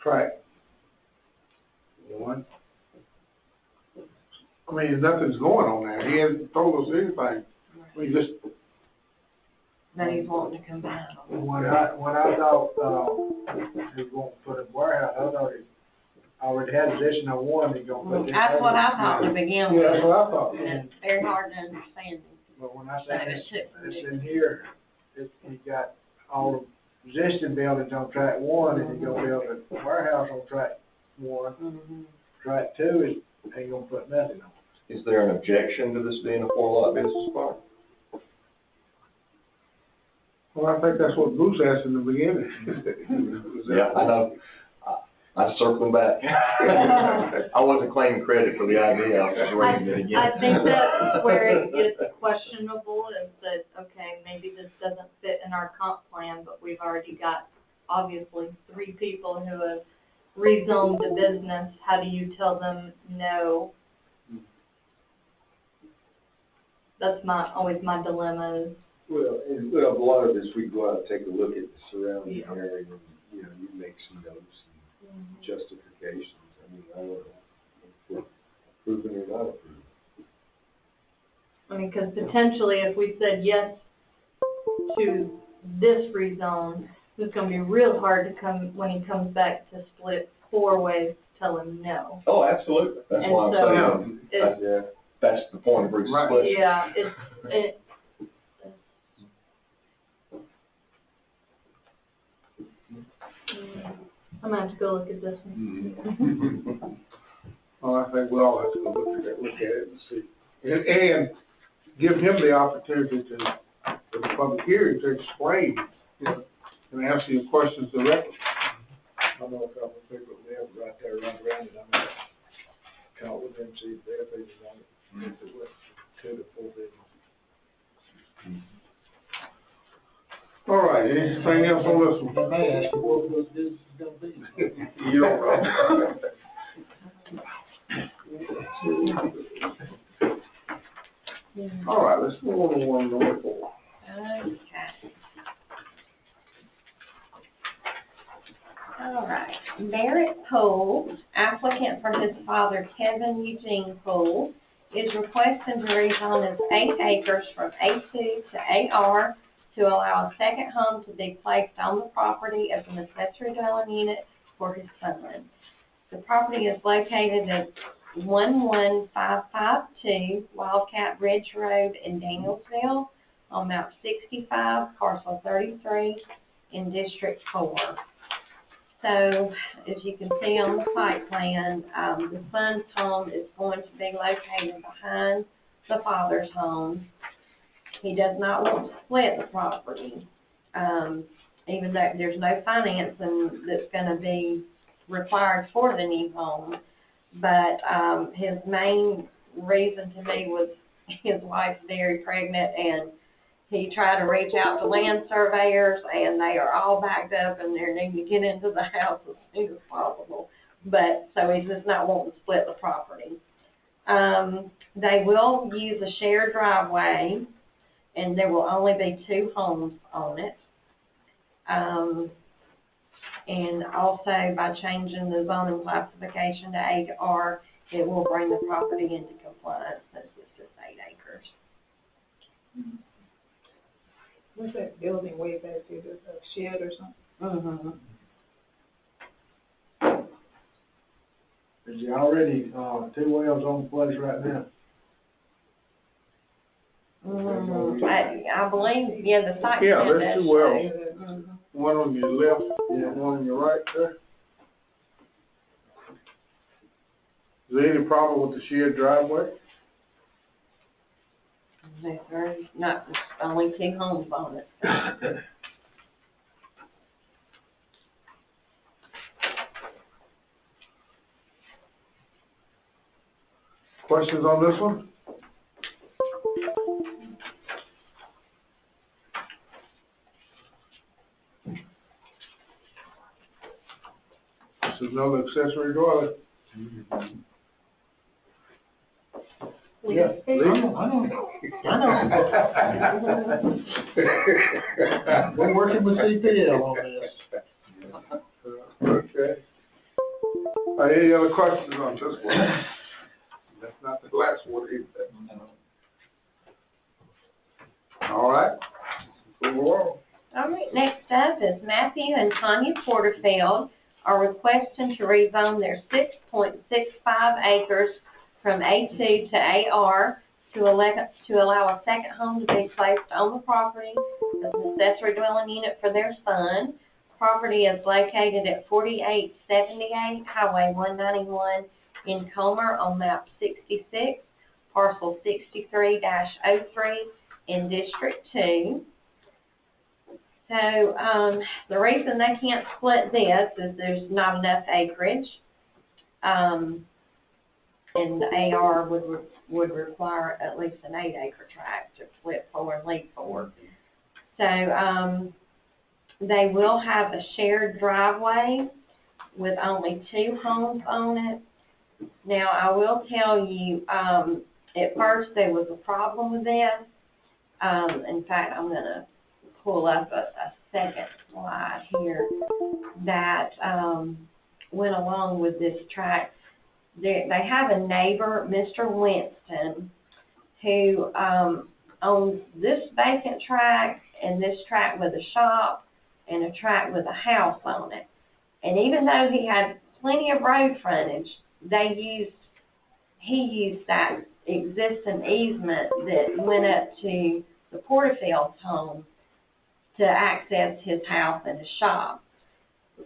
track one. I mean, nothing's going on there. He hasn't told us anything. We just, That he's wanting to combine them. When I thought, he was going to put a warehouse, I thought he already had a position on one, he gonna put this. That's what I thought to begin yeah, that's with. what I thought. And it's very hard to understand. But when I But said it took it's in here, he got all the existing buildings on track one, and he's gonna build a warehouse on track one. Mhm. Track two ain't gonna put nothing on. Is there an objection to this being a four-lot business park? Well, I think that's what Bruce asked in the beginning. Yeah, I know. I'm circling back. I wasn't claiming credit for the idea, I was just raising it again. I think that's where it gets questionable, is that, okay, maybe this doesn't fit in our comp plan, but we've already got, obviously, 3 people who have rezoned the business. How do you tell them no? That's always my dilemma is, Well, and, a lot of this, we go out and take a look at the surrounding area, and, you know, you make some notes and justifications. I mean, I don't know if we're approving or not approving. I mean, because potentially if we said yes to this rezone, it's gonna be real hard to when he comes back to split 4 ways, to tell him no. Oh, absolutely. That's And why so I'm saying, that's the point of Bruce's question. Yeah, I'm gonna have to go look at this one. Well, I think we all have to go look at it and see. And give him the opportunity to, for the public hearing, to explain, you know, and answer your questions directly. I know a couple of people that live right there, right around it, I mean, talk with them, see if their opinion on it, if it went 2 to 4 business. All right, anything else on this one? I may ask you, what was this gonna be? You don't know. All right, let's move on to one number 4. Okay. All right, Barrett Poole, applicant for his father Kevin Eugene Poole, is requesting to rezone his 8 acres from A2 to AR to allow a second home to be placed on the property as an accessory dwelling unit for his son. The property is located at 11552 Wildcat Ridge Road in Danielsville on map 65, parcel 33 in District 4. So, as you can see on the site plan, the son's home is going to be located behind the father's home. He does not want to split the property, even though there's no financing that's going to be required for the new home. But his main reason to me was his wife's very pregnant, and he tried to reach out to land surveyors, and they are all backed up, and they're needing to get into the house as soon as possible. But, so he's just not wanting to split the property. They will use a shared driveway, and there will only be 2 homes on it. And also by changing the zoning classification to AR, it will bring the property into compliance since it's just 8 acres. What's that building way back there, there's a shed or something? Mm-hmm. Is there already, 2 wells on the place right now? I believe, yeah, the site. Yeah, plan there's does 2 wells. show. Mhm. One on your left, one on your right there. Is there any problem with the shared driveway? There's not, only 2 homes on it. Questions on this one? This is another accessory dwelling. Yeah, I know. We're working with CPL on this. Okay. Any other questions on this one? That's not the last one either. All right. Move along. All right, next up is Matthew and Tanya Porterfield are requesting to rezone their 6.65 acres from A2 to AR to allow a second home to be placed on the property as an accessory dwelling unit for their son. Property is located at 4878 Highway 191 in Comer on map 66, parcel 63-03 in District 2. So, the reason they can't split this is there's not enough acreage. And the AR would require at least an 8-acre tract to flip 4 and leave 4. So, they will have a shared driveway with only 2 homes on it. Now, I will tell you, at first there was a problem with this. In fact, I'm gonna pull up a second slide here that, went along with this tract. They have a neighbor, Mr. Winston, who, owns this vacant tract and this tract with a shop and a tract with a house on it. And even though he had plenty of road frontage, he used that existing easement that went up to the Porterfield's home to access his house and his shop.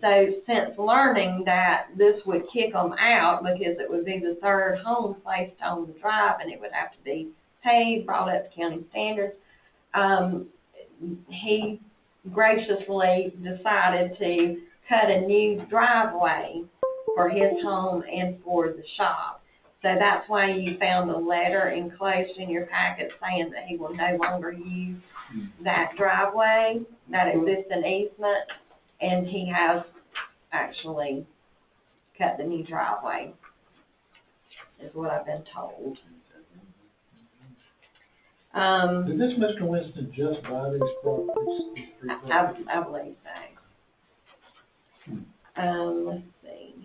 So since learning that this would kick them out because it would be the 3rd home placed on the drive and it would have to be paved, brought up to county standards, he graciously decided to cut a new driveway for his home and for the shop. So that's why you found a letter enclosed in your packet saying that he will no longer use that driveway, that existing easement, and he has actually cut the new driveway, is what I've been told. Did this Mr. Winston just buy these properties? These 3 properties? I believe so. Let's see.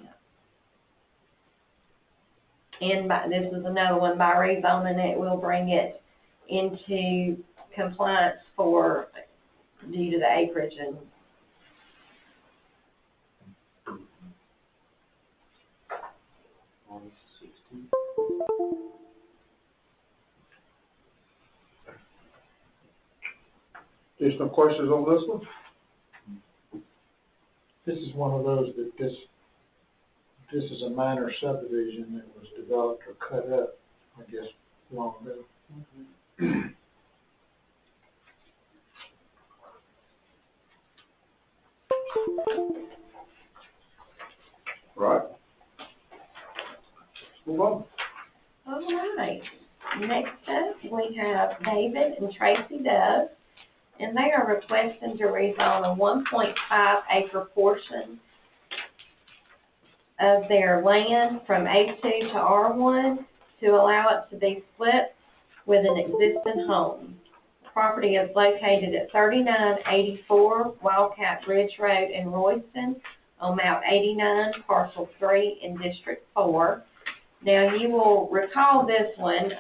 And this is another one, by rezoning it will bring it into compliance due to the acreage and Additional questions on this one? This is one of those that this is a minor subdivision that was developed or cut up, I guess, long ago. Right. Move on. all right. Next up, we have David and Tracy Dove, and they are requesting to rezone a 1.5 acre portion of their land from A2 to R1 to allow it to be split with an existing home. The property is located at 3984 Wildcat Ridge Road in Royston on map 89, parcel 3 in District 4. Now, you will recall this one,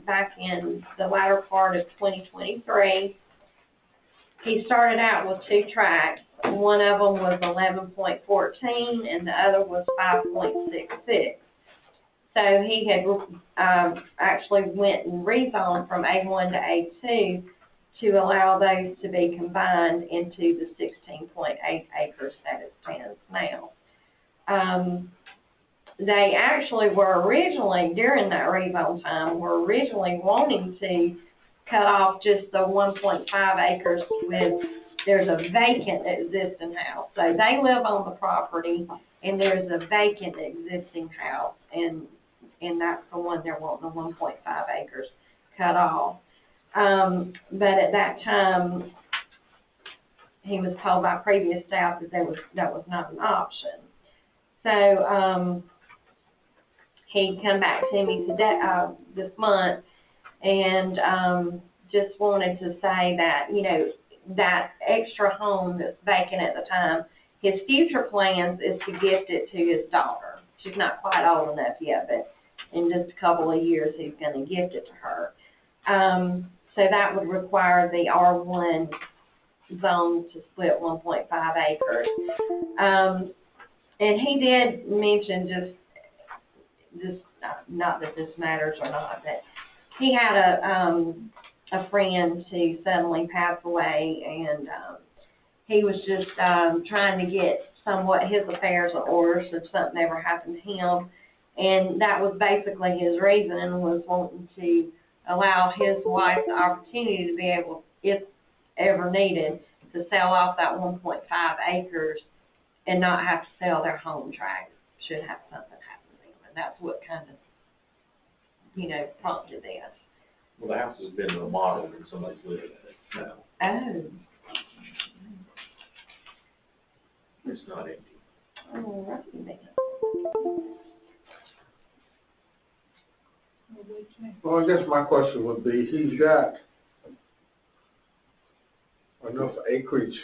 back in the latter part of 2023. He started out with 2 tracts. One of them was 11.14 and the other was 5.66. So he had actually went and rezoned from A1 to A2 to allow those to be combined into the 16.8 acres that it stands now. They actually were originally, during that rezone time, were originally wanting to cut off just the 1.5 acres with, there's a vacant existing house. So they live on the property and there's a vacant existing house, and that's the one they're wanting the 1.5 acres cut off. But at that time, he was told by previous staff that that was not an option. So, he come back to me today, this month, and, just wanted to say that, you know, that extra home that's vacant at the time, his future plans is to gift it to his daughter. She's not quite old enough yet, but in just a couple of years, he's gonna gift it to her. So that would require the R1 zone to split 1.5 acres. And he did mention just not that this matters or not, but he had a friend who suddenly passed away, and he was just trying to get somewhat his affairs in order so if something ever happened to him. And that was basically his reason, was wanting to allow his wife the opportunity to be able, if ever needed, to sell off that 1.5 acres and not have to sell their home tract should have something happen to them. And that's what kind of, you know, prompted this. Well, the house has been remodeled and somebody's living in it now. Oh. It's not empty. Oh, right then. Well, I guess my question would be, he's got enough acreage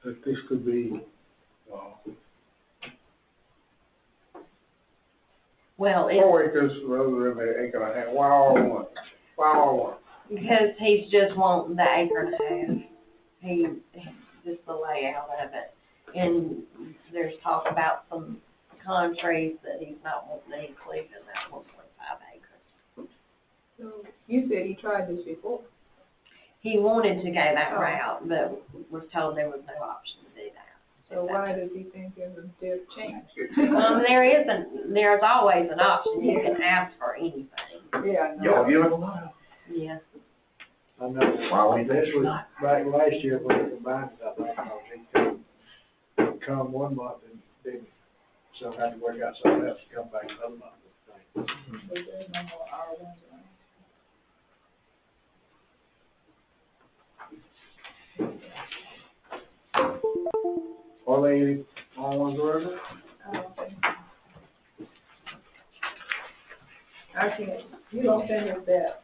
that this could be, Well, it's 4 acres rather than an acre and a half. Why all one? Why all one? because he's just wanting the acre and a half. He just the layout of it. And there's talk about some countries that he's not wanting to include in that 1.5 acres. So, you said he tried this before? He wanted to go that route, but was told there was no option to do that. So why does he think there's a big change? There's always an option. You can ask for anything. Yeah, I know. Y'all give it a while. Yeah. I know, Why we this this was back last year when we combined it, I think, he come 1 month and didn't, so had to work out something else to come back another month. So there's no more R1 around. Are they any R1s around there? I don't think so. I can't, you don't think it's that.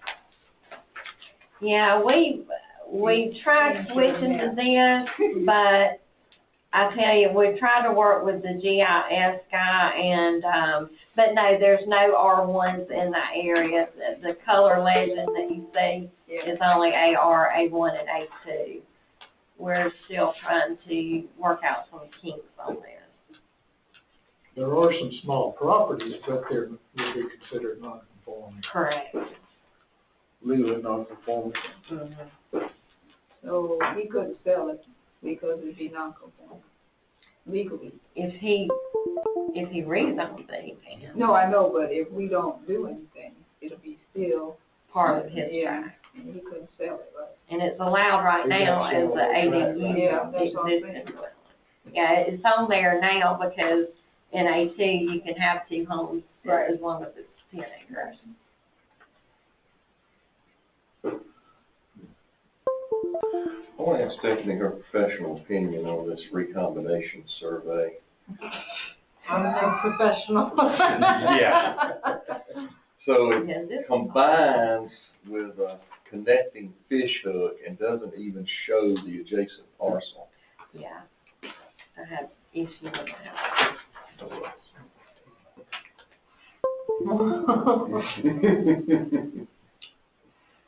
Yeah, we tried switching to this, but I tell you, we tried to work with the GIS guy and, but no, there's no R1s in that area. The color legend that you see is only AR, A1, and A2. We're still trying to work out some kinks on this. There are some small properties, but they're, would be considered non-conforming. Correct. Legally non-conforming. Mm-hmm. So he couldn't sell it because it'd be non-conforming legally. If he rezones it, he can. No, I know, but if we don't do anything, it'll be still. Part of his Yeah, tract. and he couldn't sell it, right? And it's allowed right now as a ADU Yeah, that's what I'm existing saying. dwelling. Yeah, it's on there now because in A2 you can have 2 homes as long as it's 10 acres. I want to ask Stephanie her professional opinion on this recombination survey. I'm no professional. Yeah. So Yeah, this it combines with a connecting fish hook and doesn't even show the adjacent parcel. Yeah. I have issue with that.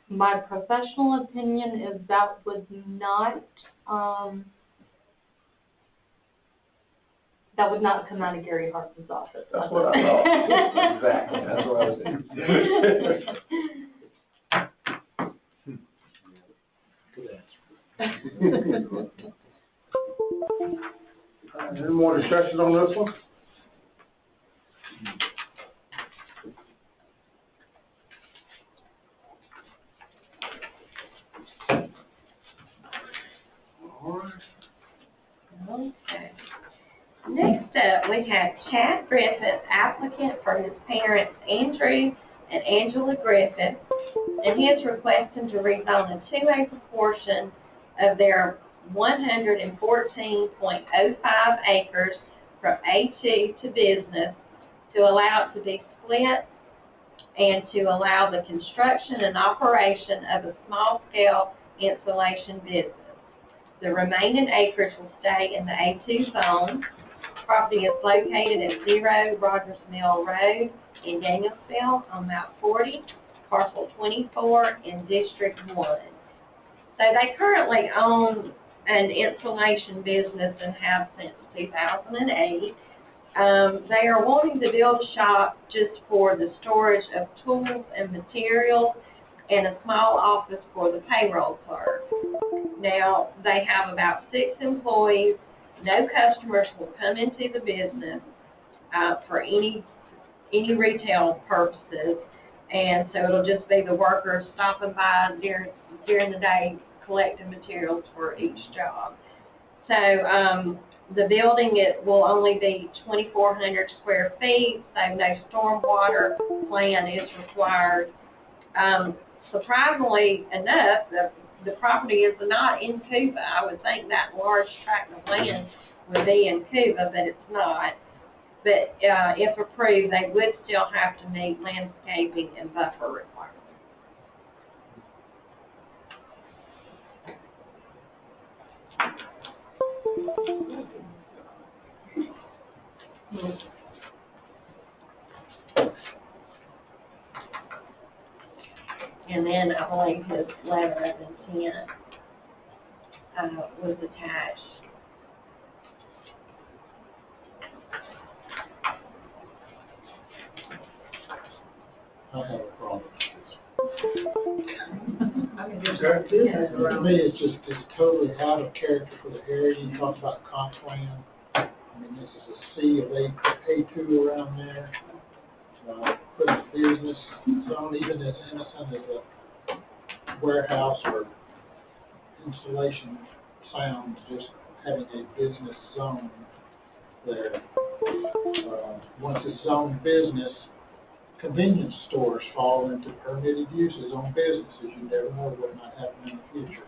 My professional opinion is that would not come out of Gary Hartman's office. That's what I thought. Exactly, that's what I was thinking. Any more discussion on this one? Okay. Next up, we have Chad Griffith, applicant for his parents Andrew and Angela Griffith, and he is requesting to rezone a 2-acre portion of their 114.05 acres from A2 to business to allow it to be split and to allow the construction and operation of a small-scale insulation business. The remaining acreage will stay in the A2 zone. Property is located at 0 Rogers Mill Road in Danielsville on map 40, parcel 24 in District 1. So they currently own an insulation business and have since 2008. They are wanting to build a shop just for the storage of tools and materials and a small office for the payroll clerk. Now, they have about 6 employees. No customers will come into the business for any retail purposes, and so it'll just be the workers stopping by during the day, collecting materials for each job. So the building, it will only be 2,400 square feet, so no stormwater plan is required. Surprisingly enough, the property is not in Cuba. I would think that large tract of land would be in Cuba, but it's not. But if approved, they would still have to meet landscaping and buffer requirements. And then I believe his letter of intent was attached. I have a problem. I mean, there's no business To around me, it. it's totally out of character for the area. You talk about comp plan. I mean, this is a sea of A2 around there. Put a business zone, even as innocent as a warehouse or installation sounds, just having a business zone there. Once it's zoned business, convenience stores fall into permitted uses on businesses. You never know what might happen in the future.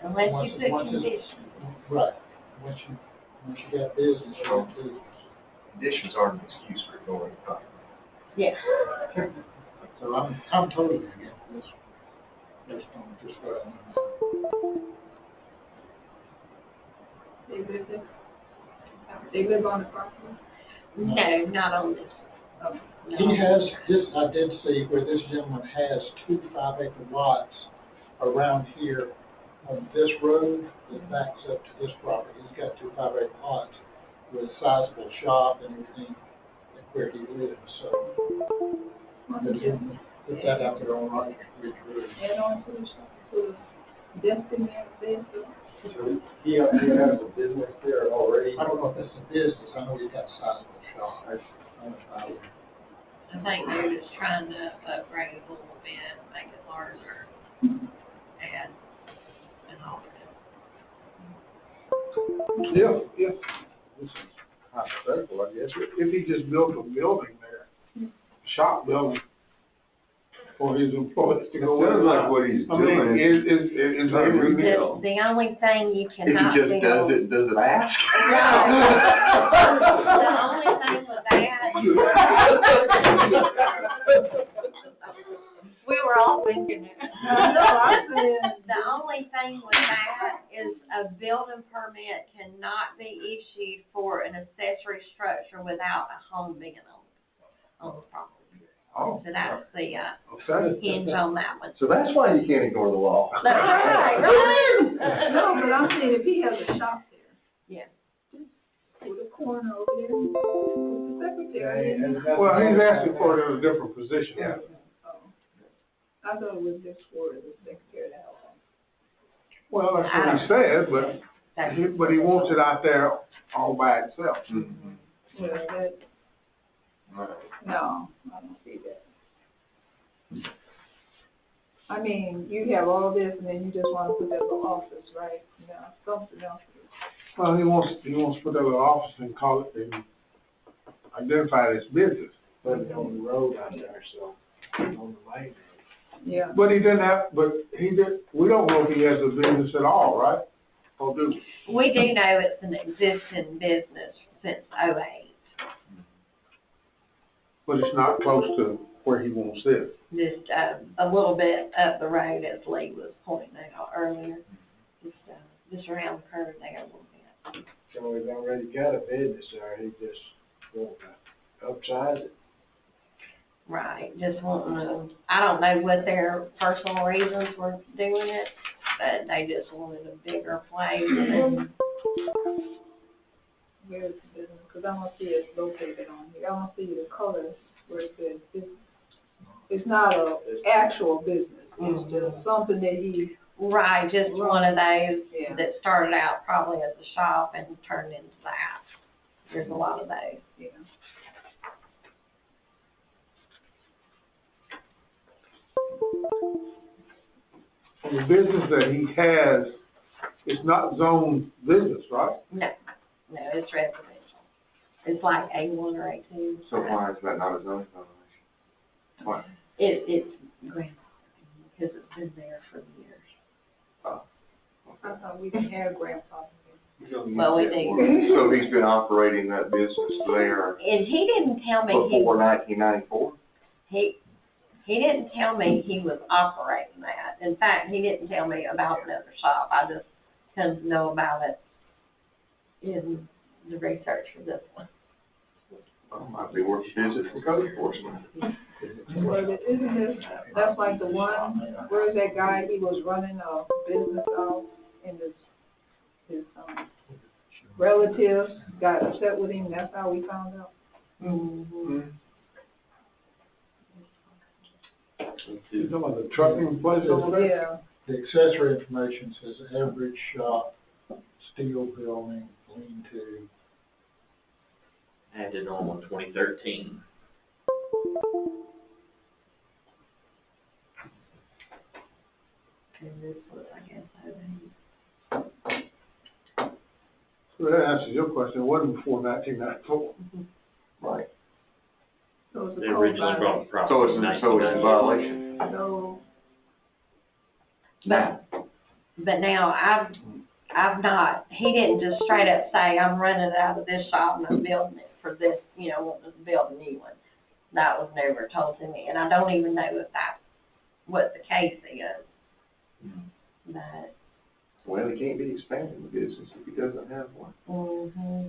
Unless Once you it- put once it's- conditions. Right. Once you got business, you got business. Conditions aren't an excuse for ignoring the contract. Yeah. So I'm totally against this. Based on just what I know. They live on the property? No, not on this. Oh, No. He has, this, I did see where this gentleman has 2 5-acre lots around here on this road that backs up to this property. He's got 2 5-acre lots with a sizable shop and everything where he lives, so. Why don't you Put that out there on Roger Ridge Road. add on to the shop, to Destiny and Best? So he has a business there already? I don't know if it's a business, I know he's got a sizable shop. I I think they're just trying to upgrade it a little bit, make it larger, and all that. Yeah. This is hypothetical, I guess. If he just built a building there, shop building, for his employees to go in. Sounds like what he's I mean, doing. is that real? The only thing you If cannot he just build. does it ask? Right. The only thing with that. We were all thinking it. No, I said, The only thing with that is, a building permit cannot be issued for an accessory structure without a home being on the property. Oh, So that's the, okay. hinge on that one. So that's why you can't ignore the law. That's right, right? No, but I'm saying if he has a shop there. Yeah. Put a corner over there, put the secretary in there. Well, he's asking for it in a different position. Yeah. Oh. I thought it was just for the secretary to have. Well, that's what he said, but he wants it out there all by itself. Mhm. Well, that, Right. no, I don't see that. I mean, you have all this and then you just wanna put that little office, right? No, something else. Well, he wants to put that little office and call it, and identify it as business. Put it on the road out there, so, on the main road. Yeah. But we don't know if he has a business at all, right? Or do we? We do know it's an existing business since '08. But it's not close to where he wants this. Just, a little bit up the road, as Lee was pointing out earlier. Just around the curve there a little bit. So he's already got a business there, he just want to upsize it. Right, just wanting to, I don't know what their personal reasons for doing it, but they just wanted a bigger place and, Where's the business? Cause I don't see it located on here. I don't see the colors where it says business. It's not a actual business. It's just something that he. right, just one of those Yeah. that started out probably as a shop and turned into that. There's a lot of those. Yeah. And the business that he has, it's not zoned business, right? No, it's residential. It's like A1 or A2. So why is that not a zoning violation? Why? It's grandfathered because it's been there for years. Oh, I okay. thought we didn't have grandfather. Well, we do. So he's been operating that business there And he didn't tell me before 1994? he didn't tell me he was operating that. In fact, he didn't tell me about another shop. I just come to know about it in the research for this one. Well, might be worth a visit from code enforcement. Well, isn't this, that's like the one, where's that guy, he was running a business out and his relatives got upset with him, that's how we found out. Mm-hmm. You talking about the trucking place over there? Yeah. The accessory information says average shop, steel building, lean-to. Added on 2013. And this was, I guess, So that answers your question, it wasn't before 1994. Right. So it's a They code originally brought the violation. property So in it's a 1998. violation. So, but now I've not, he didn't just straight up say, I'm running it out of this shop and I'm building it for this, wanting to build a new one. That was never told to me, and I don't even know if that's what the case is. But, Well, he can't be expanding the business if he doesn't have one. mm-hmm.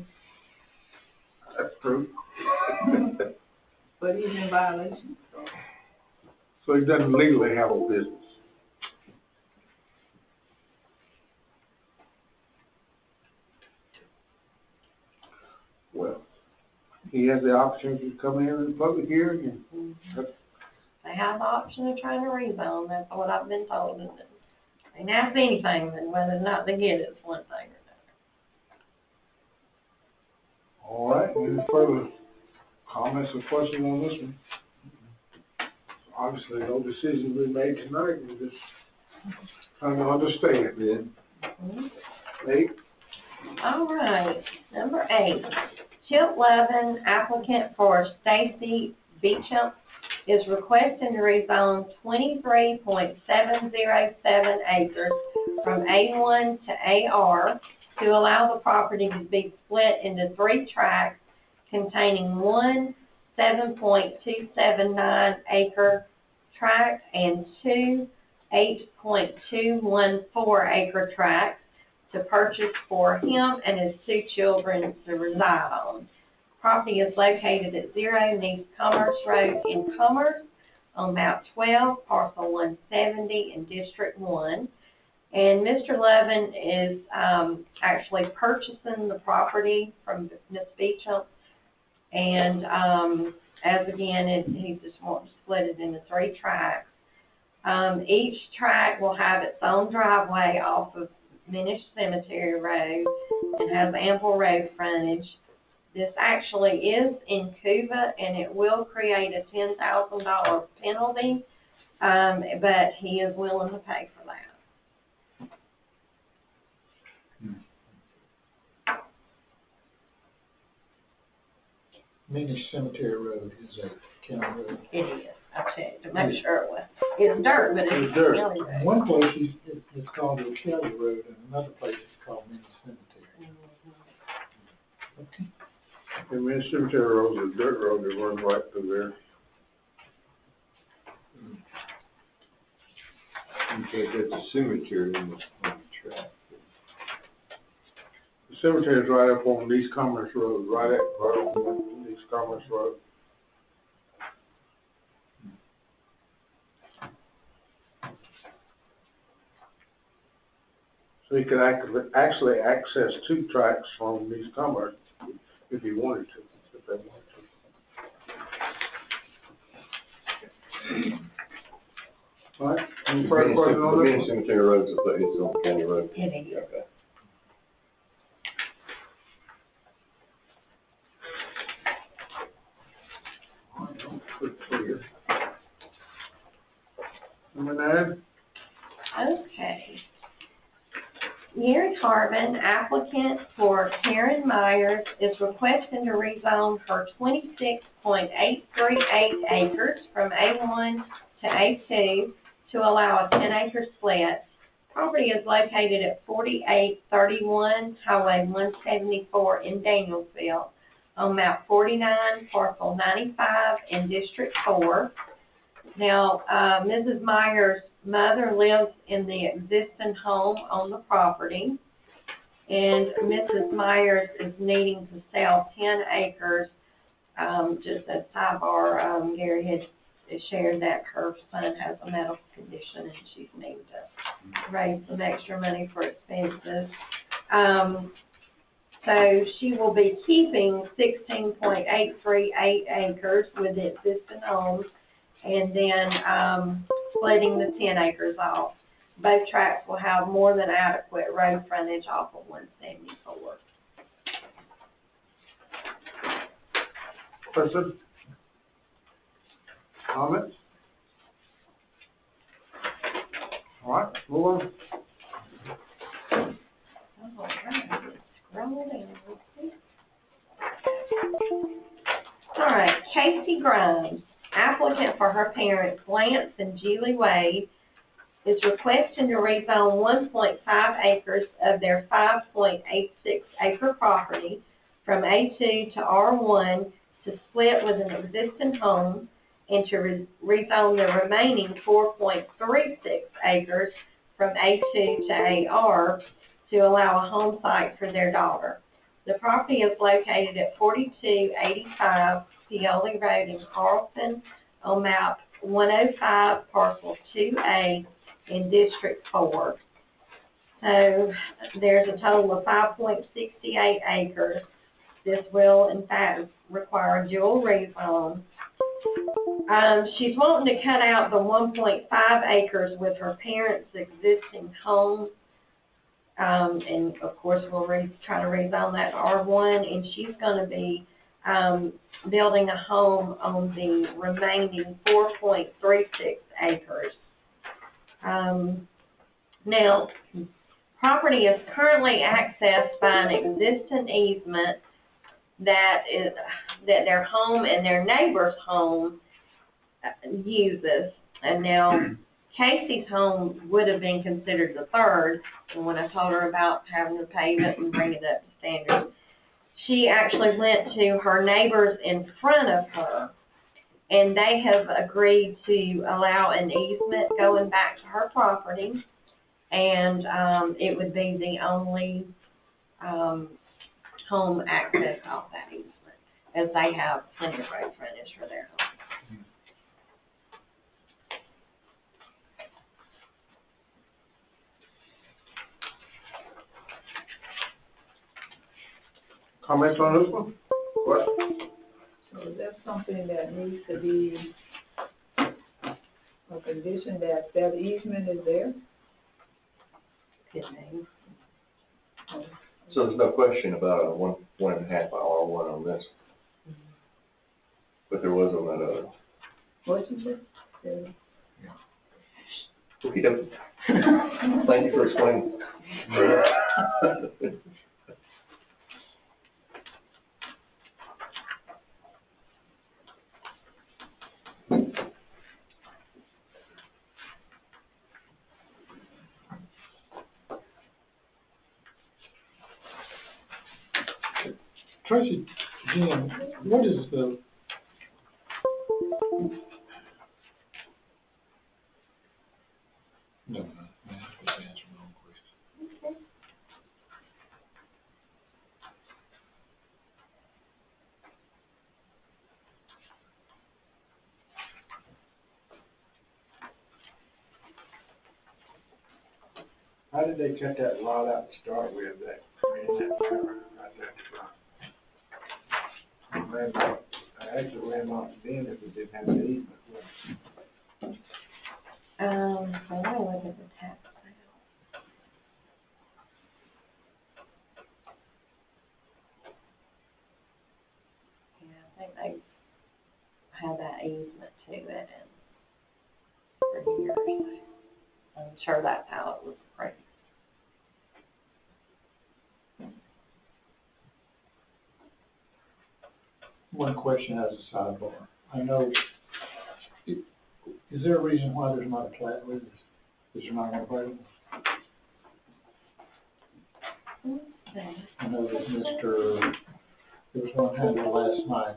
That's true. but he's in violation, so. So he doesn't legally have a business. Well, he has the opportunity to come in the public hearing and They have the option of trying to rezone, that's what I've been told, and they can ask anything, and whether or not they get it is one thing or all right, any further comments or questions on this one? Obviously, no decision been made tonight, we're just trying to understand then. another. Nate? All right, number 8, Chip Levin, applicant for Stacy Beecham, is requesting to rezone 23.707 acres from A1 to AR to allow the property to be split into 3 tracts containing one 7.279 acre tract and 2 8.214 acre tracts to purchase for him and his 2 children to reside on. Property is located at 0 East Commerce Road in Commerce on map 12, parcel 170 in District 1. And Mr. Levin is actually purchasing the property from Ms. Beecham. And as again, he just wants to split it into 3 tracts. Each tract will have its own driveway off of Minish Cemetery Road and has ample road frontage. This actually is in Cuba, and it will create a $10,000 penalty, but he is willing to pay for that. Minish Cemetery Road is a county road. It is. I checked to make sure it was. It's dirt, but it's a county road. One place it's called the Kelly Road, and another place it's called Minish Cemetery. Okay. And Main Cemetery Road is a dirt road that runs right through there. Okay, that's a cemetery on the track. The cemetery is right up on East Commerce Road, right on East Commerce Road. So he could actually access 2 tracks from East Commerce if he wanted to, if they wanted to. All right, any further questions on The this? Minish Cemetery Road is on county road. It is. Okay. Pretty clear. Someone add? Okay. Gary Carbon, applicant for Karen Myers, is requesting to rezone her 26.838 acres from A1 to A2 to allow a 10-acre split. Property is located at 4831 Highway 174 in Danielsville on map 49, parcel 95 in District 4. Now, Mrs. Myers' mother lives in the existing home on the property, and Mrs. Myers is needing to sell 10 acres. Just as sidebar, Gary had shared that her son has a medical condition and she's needing to raise some extra money for expenses. So she will be keeping 16.838 acres with the existing homes, and then splitting the 10 acres off. Both tracts will have more than adequate road frontage off of 174. Question? Comments? All right, move on. All right, scroll down. All right, Casey Grimes, applicant for her parents Lance and Julie Wade, is requesting to rezone 1.5 acres of their 5.86 acre property from A2 to R1 to split with an existing home, and to rezone the remaining 4.36 acres from A2 to AR to allow a home site for their daughter. The property is located at 4285 Pioli Road in Carlton on map 105, parcel 2A in District 4. So there's a total of 5.68 acres. This will, in fact, require a dual rezone. She's wanting to cut out the 1.5 acres with her parents' existing home. And of course, we'll try to rezone that to R1, and she's going to be building a home on the remaining 4.36 acres. Now, property is currently accessed by an existing easement that their home and their neighbor's home uses. And now, Casey's home would have been considered the third, and when I told her about having to pave it and bring it up to standards, she actually went to her neighbors in front of her, and they have agreed to allow an easement going back to her property. And, it would be the only, home access off that easement, as they have plenty of road frontage for their home. Comments on this one? Questions? So is that something that needs to be a condition that that easement is there? Good name. So there's no question about a 1.5 hour one on this. But there was on that other. What you said? Okey doke. Thank you for explaining. Tracy, again, what is the, no, I have to answer my own question. How did they cut that lot out to start with, that, in that river, right there in front? Landlocked, actually landlocked then if it didn't have the easement, wouldn't it? So let me look at the tax sale. Yeah, I think they had that easement to it and for years. I'm sure that's how it was appraised. One question as a sidebar. I know, is there a reason why there's not a plat with this? Is there not one available? Okay. I know that there was one handled last night,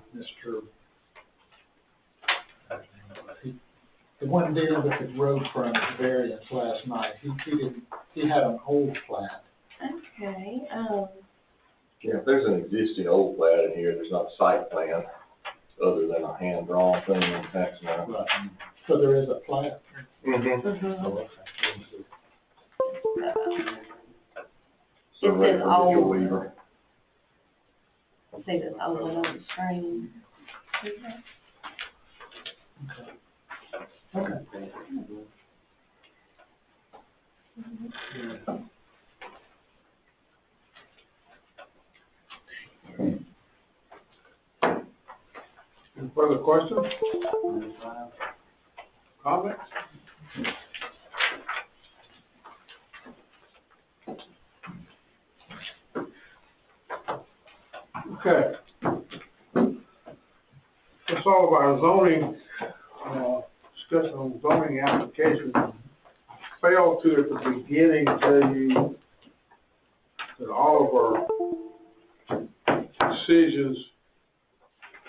the one dealing with the road frontage variance last night, he had an old plat. Okay, Yeah, if there's an existing old plat in here, there's not a site plan, other than a hand-drawn thing on tax map. Right. So there is a plat? Mm-hmm. Oh, okay. So It right says from Mitchell old. Weaver. see this old one on the screen. Okay. Any further questions? Comments? Okay. That's all of our zoning, discussion on zoning applications. I failed to at the beginning tell you that all of our decisions,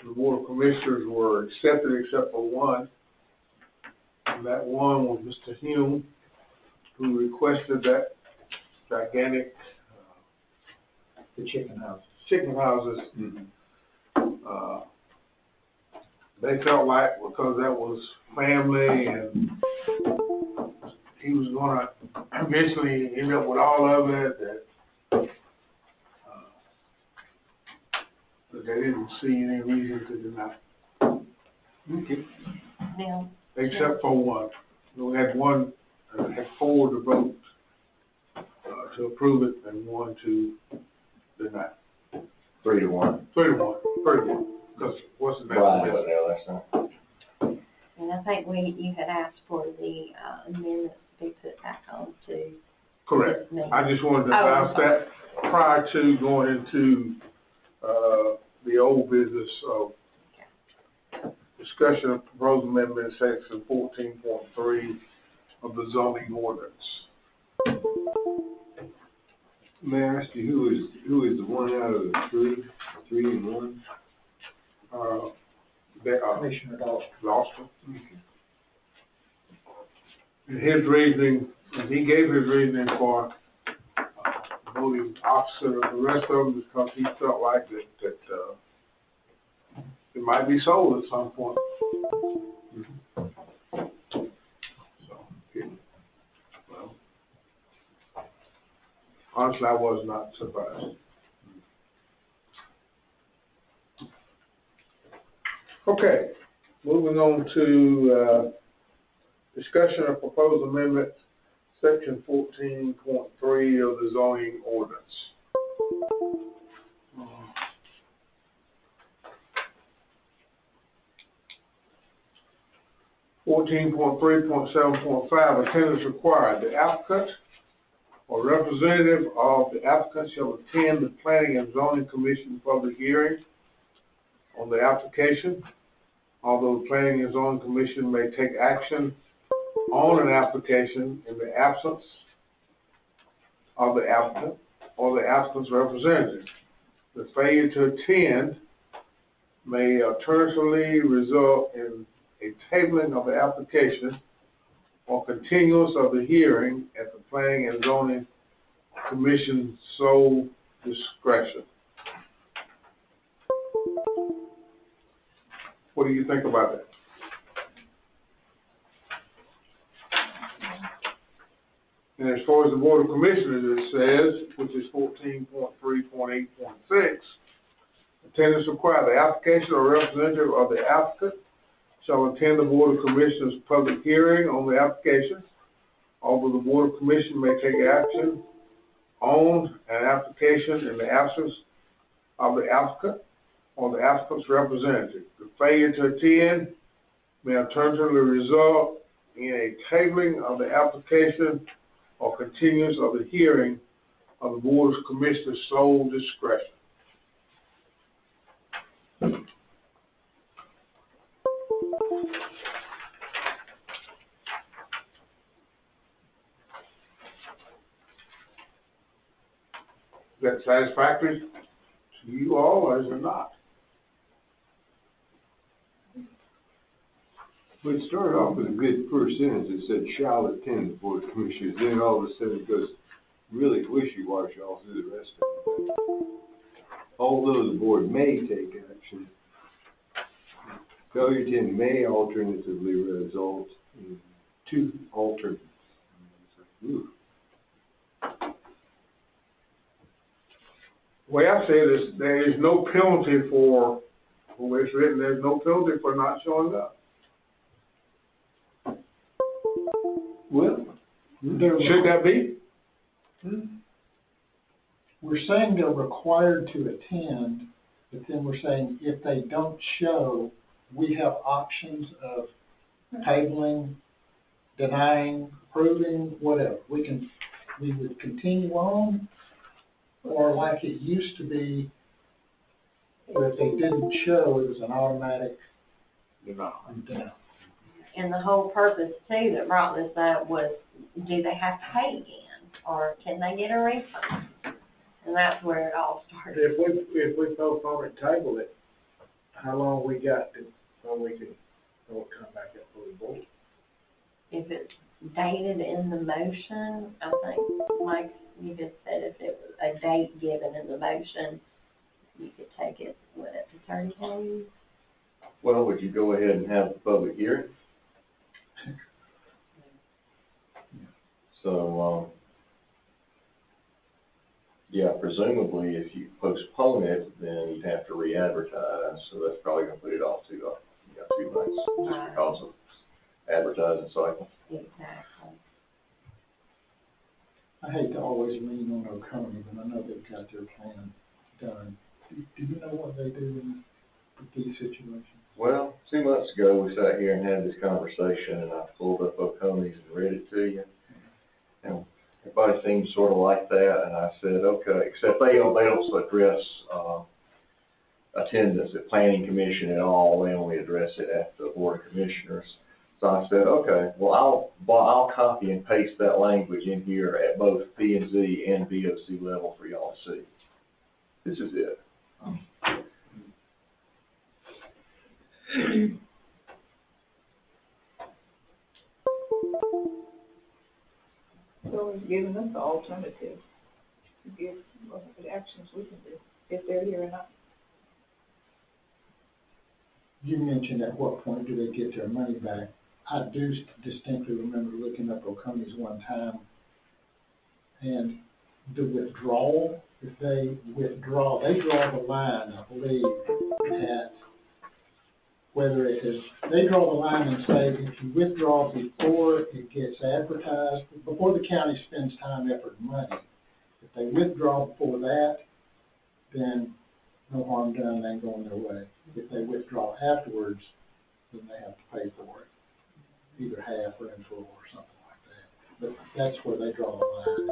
the Board of Commissioners were accepted except for one. And that one was Mr. Hume, who requested that gigantic, The chicken house. chicken houses. They felt like because that was family and he was gonna eventually end up with all of it, that they didn't see any reason to deny. Okay. Now, Except for one. We had one, had four to vote, to approve it and one to deny. 3-1. 3-1, 3-1, because what's the Brian matter? wasn't there last time. and I think you had asked for the amendments to be put back on to. Correct. this meeting. I just wanted to Oh, announce that prior to going into, the old business of discussion of proposed amendment section 14.3 of the zoning ordinance. May I ask you, who is the one out of the three and one? Commissioner Dawson. Lawson. And his reasoning And he gave his reasoning for voting opposite of the rest of them because he felt like that it might be sold at some point. So, well, honestly, I was not surprised. Okay, moving on to, discussion of proposed amendment, section 14.3 of the zoning ordinance. 14.3.7.5, attendance required. The applicant or representative of the applicant shall attend the Planning and Zoning Commission public hearing on the application. Although the Planning and Zoning Commission may take action on an application in the absence of the applicant or the applicant's representative. The failure to attend may alternatively result in a tabling of the application or continuance of the hearing at the Planning and Zoning Commission's sole discretion. What do you think about that? And as far as the Board of Commissioners, it says, which is 14.3.8.6, attendance required. The application or representative of the applicant shall attend the Board of Commissioners' public hearing on the application. Although the Board of Commission may take action on an application in the absence of the applicant or the applicant's representative. The failure to attend may alternatively result in a tabling of the application or continuance of the hearing of the Board of Commissioners' sole discretion. Is that satisfactory to you all, or is it not? But it started off with a good first sentence that said, shall attend the Board of Commissioners. Then all of a sudden it goes really wishy-washy all through the rest of it. Although the board may take action, failure to attend may alternatively result in two alternates. Ooh. The way I say it is, there is no penalty for, the way it's written, there's no penalty for not showing up. Well, Should that be? We're saying they're required to attend, but then we're saying if they don't show, we have options of tabling, denying, approving, whatever. We would continue on, or like it used to be, where if they didn't show, it was an automatic denial. And the whole purpose too that brought this up was, do they have to pay again, or can they get a refund? And that's where it all started. If we postpone and table it, how long we got to, when we can, come back up for the board? If it's dated in the motion, I think, like you just said, if it was a date given in the motion, you could take it, up to 30 days? Well, would you go ahead and have the public hearing? So, yeah, presumably if you postpone it, then you'd have to re-advertise, so that's probably gonna put it off to, 2 months, just because of advertising cycle. Exactly. I hate to always lean on Oconee, but I know they've got their plan done. Do you know what they do in these situations? Well, 2 months ago, we sat here and had this conversation, and I pulled up Oconee's and read it to you. And everybody seemed sort of like that, and I said, okay, except they don't address, attendance at Planning Commission at all. They only address it at the Board of Commissioners. So I said, okay, well, I'll copy and paste that language in here at both P&Z and VOC level for y'all to see. This is it. So it's giving us the alternative to give what actions we can do, if they're here or not. You mentioned at what point do they get their money back? I do distinctly remember looking up Oconee's one time, and the withdrawal, if they withdraw, they draw the line, I believe, at whether it is, they draw the line and say, if you withdraw before it gets advertised, before the county spends time, effort, and money, if they withdraw before that, then no harm done, they ain't going their way. If they withdraw afterwards, then they have to pay for it, either half or in full or something like that. But that's where they draw the line,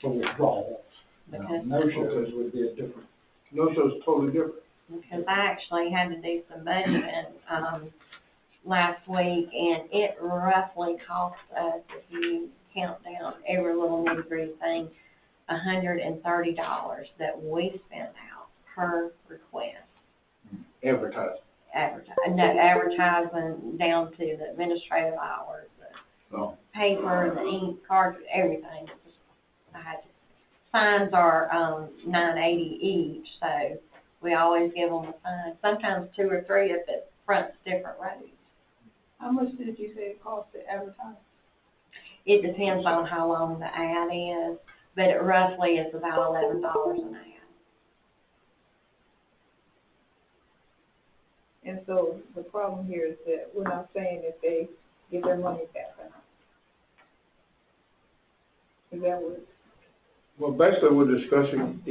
for withdrawals. Now, Because- no-shows would be a different. No-show's totally different. Because I actually had to do some budgeting, last week, and it roughly cost us, if you count down every little nitty-gritty thing, $130 that we spent out per request. Advertising. Advertising down to the administrative hours, the Oh. paper, the ink, cartridge, everything. Signs are, $9.80 each, so we always give them a sign, sometimes 2 or 3 if it fronts different roads. How much did you say it cost to advertise? It depends on how long the ad is, but it roughly is about $11 an ad. And so the problem here is that we're not saying if they get their money back or not. Is that what? Well, basically, we're discussing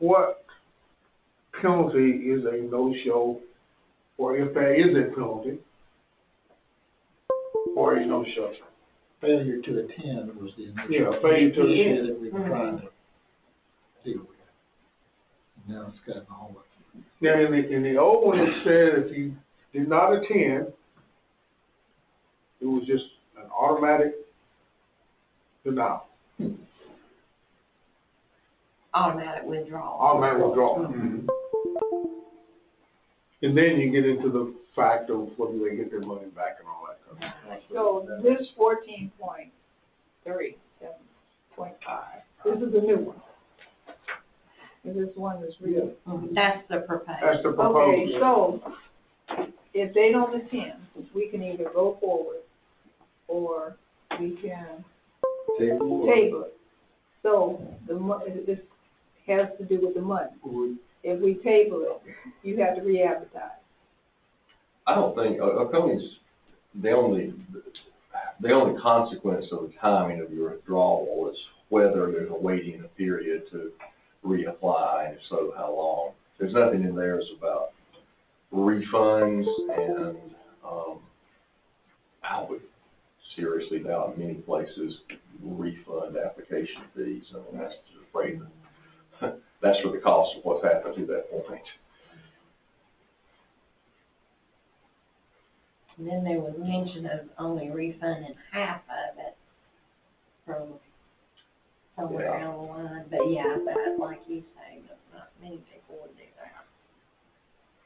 what penalty is a no-show, or if there is a penalty for a no-show. Failure to attend was the initial. Yeah, failure to issue attend. that we were trying to deal with. Now it's gotten all of it. Now, in the old one, it said if you did not attend, it was just an automatic denial, Automatic withdrawal. automatic withdrawal. And then you get into the fact of whether they get their money back and all that kind of stuff. So this 14.3, 7.5, this is the new one. And this one is real. That's the proposal. That's the Okay, proposal. so if they don't attend, we can either go forward or we can table it. So this has to do with the money. If we table it, you have to re-advertise. I don't think, Oconee's, the only consequence of the timing of your withdrawal is whether there's a waiting period to reapply, and if so, how long. There's nothing in there about refunds, and, I would seriously doubt many places refund application fees. I mean, that's just afraid that, that's for the cost of what's happened to that point. And then there was mention of only refunding half of it from somewhere down the line. But yeah, that, like you say, not many people would do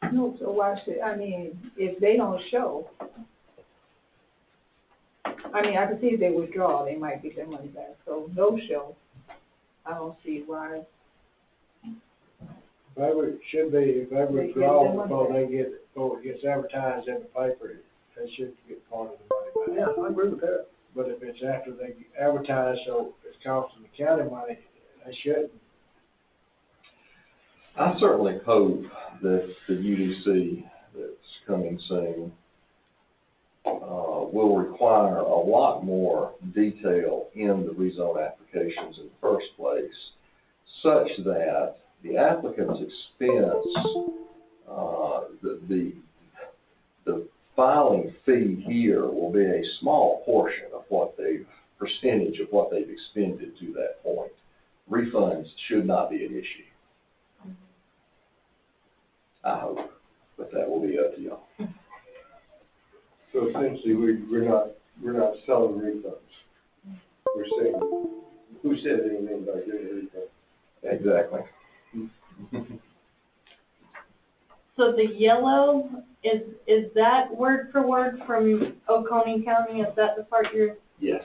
that. No, so why should, I mean, if they don't show, I mean, I can see if they withdraw, they might get their money back. So no show, I don't see why. If they withdraw before it gets advertised in the paper, they should get part of the money back. Yeah, I agree with that. But if it's after they advertise, so it's costing the county money, they shouldn't. I certainly hope that the UDC that's coming soon will require a lot more detail in the rezone applications in the first place, such that the applicant's expense, the filing fee here will be a small portion of percentage of what they've expended to that point. Refunds should not be an issue. I hope, but that will be up to y'all. So essentially, we're not selling refunds. We're saying, who says anything about getting a refund? Exactly. So the yellow, is that word for word from Oconee County? Is that the part you're, Yes.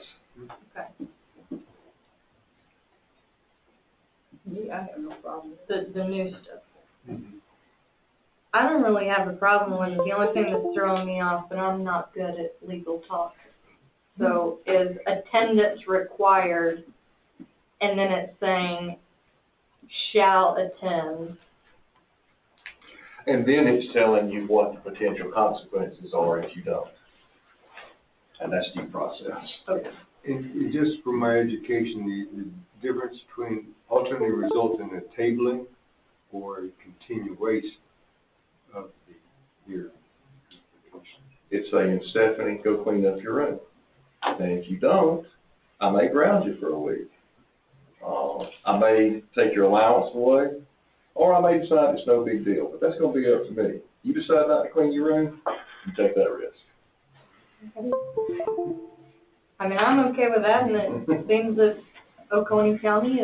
Yeah, I have no problem. The new stuff. I don't really have a problem with it. The only thing that's throwing me off, but I'm not good at legal talk. So is attendance required, and then it's saying shall attend. And then it's telling you what the potential consequences are if you don't. And that's due process. Okay. And just for my education, the difference between alternately resulting in a tabling or a continuation of the hearing. It's saying, Stephanie, go clean up your room. And if you don't, I may ground you for a week. I may take your allowance away, or I may decide it's no big deal, but that's gonna be up to me. You decide not to clean your room, you take that risk. I mean, I'm okay with that, and it seems that Oconee County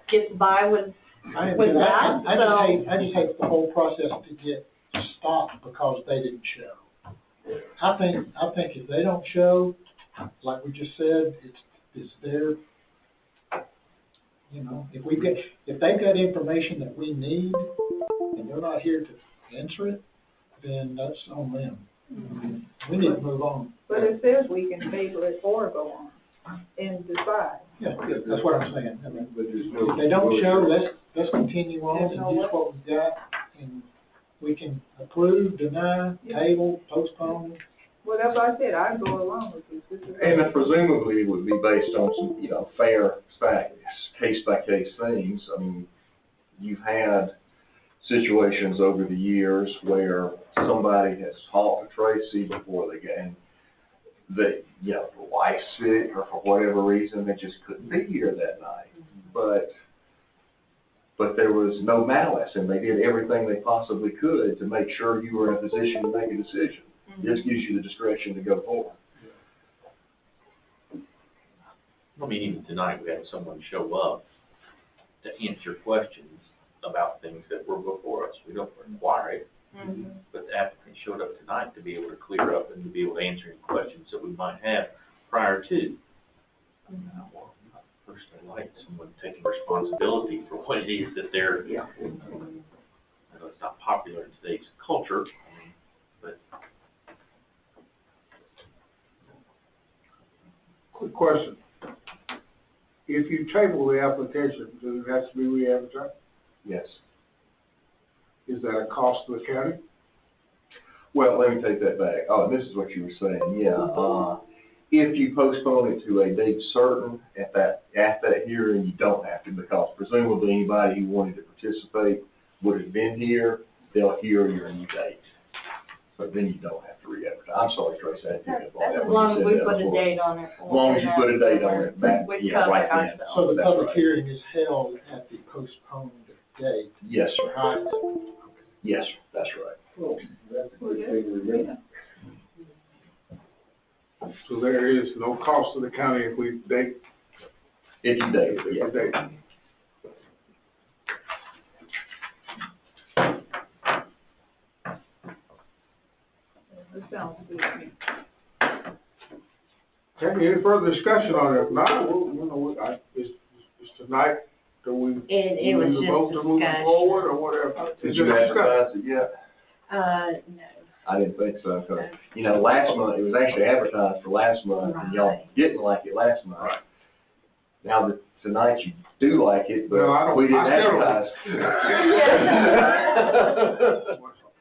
gets by with I that, just hate the whole process to get stopped because they didn't show. I think if they don't show, like we just said, it's their, you know, if they've got information that we need and they're not here to answer it, then that's on them. We need to move on. But it says we can table it or go on and decide. Yeah, that's what I'm saying. I mean, But there's no. if they don't show, let's continue on and use what we've got, and we can approve, deny, table, postpone. Whatever I said, I'd go along with this. This is. And presumably it would be based on some, you know, fair facts, case-by-case things. I mean, you've had situations over the years where somebody has talked to Tracy before they get, and the, you know, the wife's sick or for whatever reason, they just couldn't be here that night. But there was no malice, and they did everything they possibly could to make sure you were in a position to make a decision. This gives you the discretion to go forward. I mean, even tonight, we had someone show up to answer questions about things that were before us. We don't require it, but the applicant showed up tonight to be able to clear up and to be able to answer any questions that we might have prior to. Well, I personally like someone taking responsibility for what it is that they're, I know it's not popular in today's culture, but. Quick question. If you table the application, does it have to be re-advertised? Yes. Is that a cost to the county? Well, let me take that back. Oh, this is what you were saying, yeah. If you postpone it to a date certain at that hearing, you don't have to, because presumably anybody who wanted to participate would have been here, they'll hear your new date. But then you don't have to re-advertise. I'm sorry, Tracy, I didn't think about that. As long as we put a date on it. As long as you put a date on it, back, We yeah, cover right then. ourselves. So the That's public right. hearing is held at the postponed date. Yes, sir. Right. Yes, sir. That's right. Well, that's a good thing to remember. So there is no cost to the county if we date, If you date it, yeah. date. That sounds good to me. Okay, any further discussion on it? If not, it's tonight, do we? It was need to vote to move it just forward or whatever? Did It's you just discussion. advertise it yet? no. I didn't think so, 'cause, you know, last month, it was actually advertised for last month, and y'all didn't like it last month. Right. Now that tonight you do like it, No, I but don't- we didn't I still don't. advertise.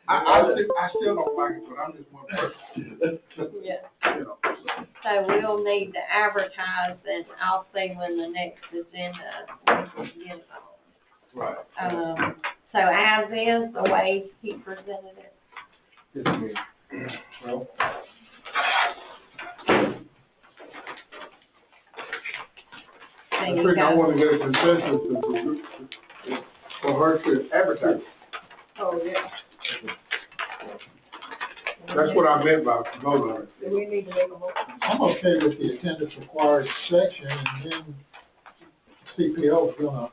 I still don't like it, but I'm just one person, Yeah. you know. So we'll need to advertise, and I'll see when the next agenda, we can get it on. Right. So as is, the way he presented it. Yes, ma'am. Well. I There you think I go. want to get a consensus for her to advertise. Oh, yeah. That's what I meant by vote on it. Do we need to make a motion? I'm okay with the attendance required section, and then CPO is gonna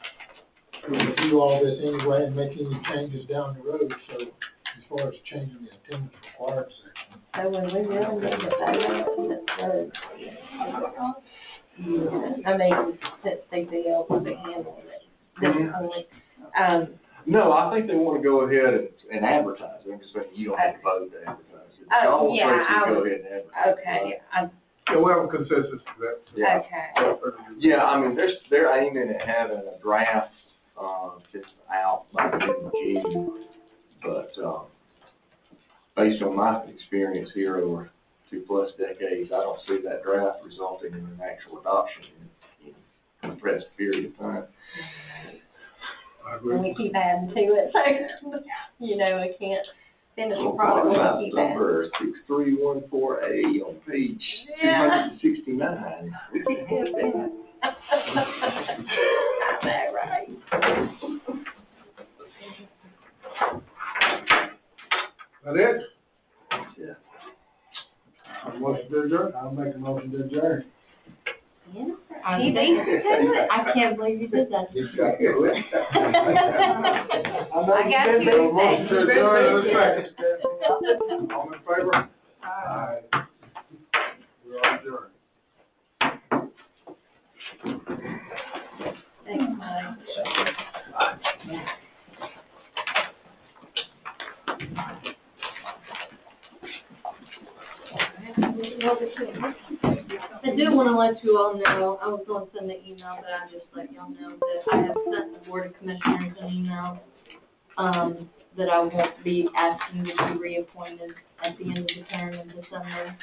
review all this anyway and make any changes down the road, so as far as changing the attendance required section. So when we really need to vote on it, I mean, since they be able to handle it, this point. No, I think they wanna go ahead and advertise it, because you don't have to vote to advertise it. Oh, Y'all yeah, want Tracy to I go would- ahead and advertise it. Okay, Yeah, we have a consensus to that. Yeah. okay. Yeah, I mean, they're aiming at having a draft, just out by the end of June. But, based on my experience here over 2+ decades, I don't see that draft resulting in an actual adoption in a compressed period of time. I agree. And we keep adding to it, so, you know, we can't finish the problem, About we keep adding. number 6314A on page Yeah. 269. We can have that. Got that right. That it? Yeah. Motion to adjourn? I'll make a motion to adjourn. He beat me to it. I can't believe you did that. I got you. Motion to adjourn, in a second. All in favor? Aye. We are adjourned. Thanks, Mike. I do wanna let you all know, I was gonna send the email, but I just let y'all know that I have sent the Board of Commissioners an email, that I won't be asking to be reappointed at the end of the term in December.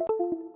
you.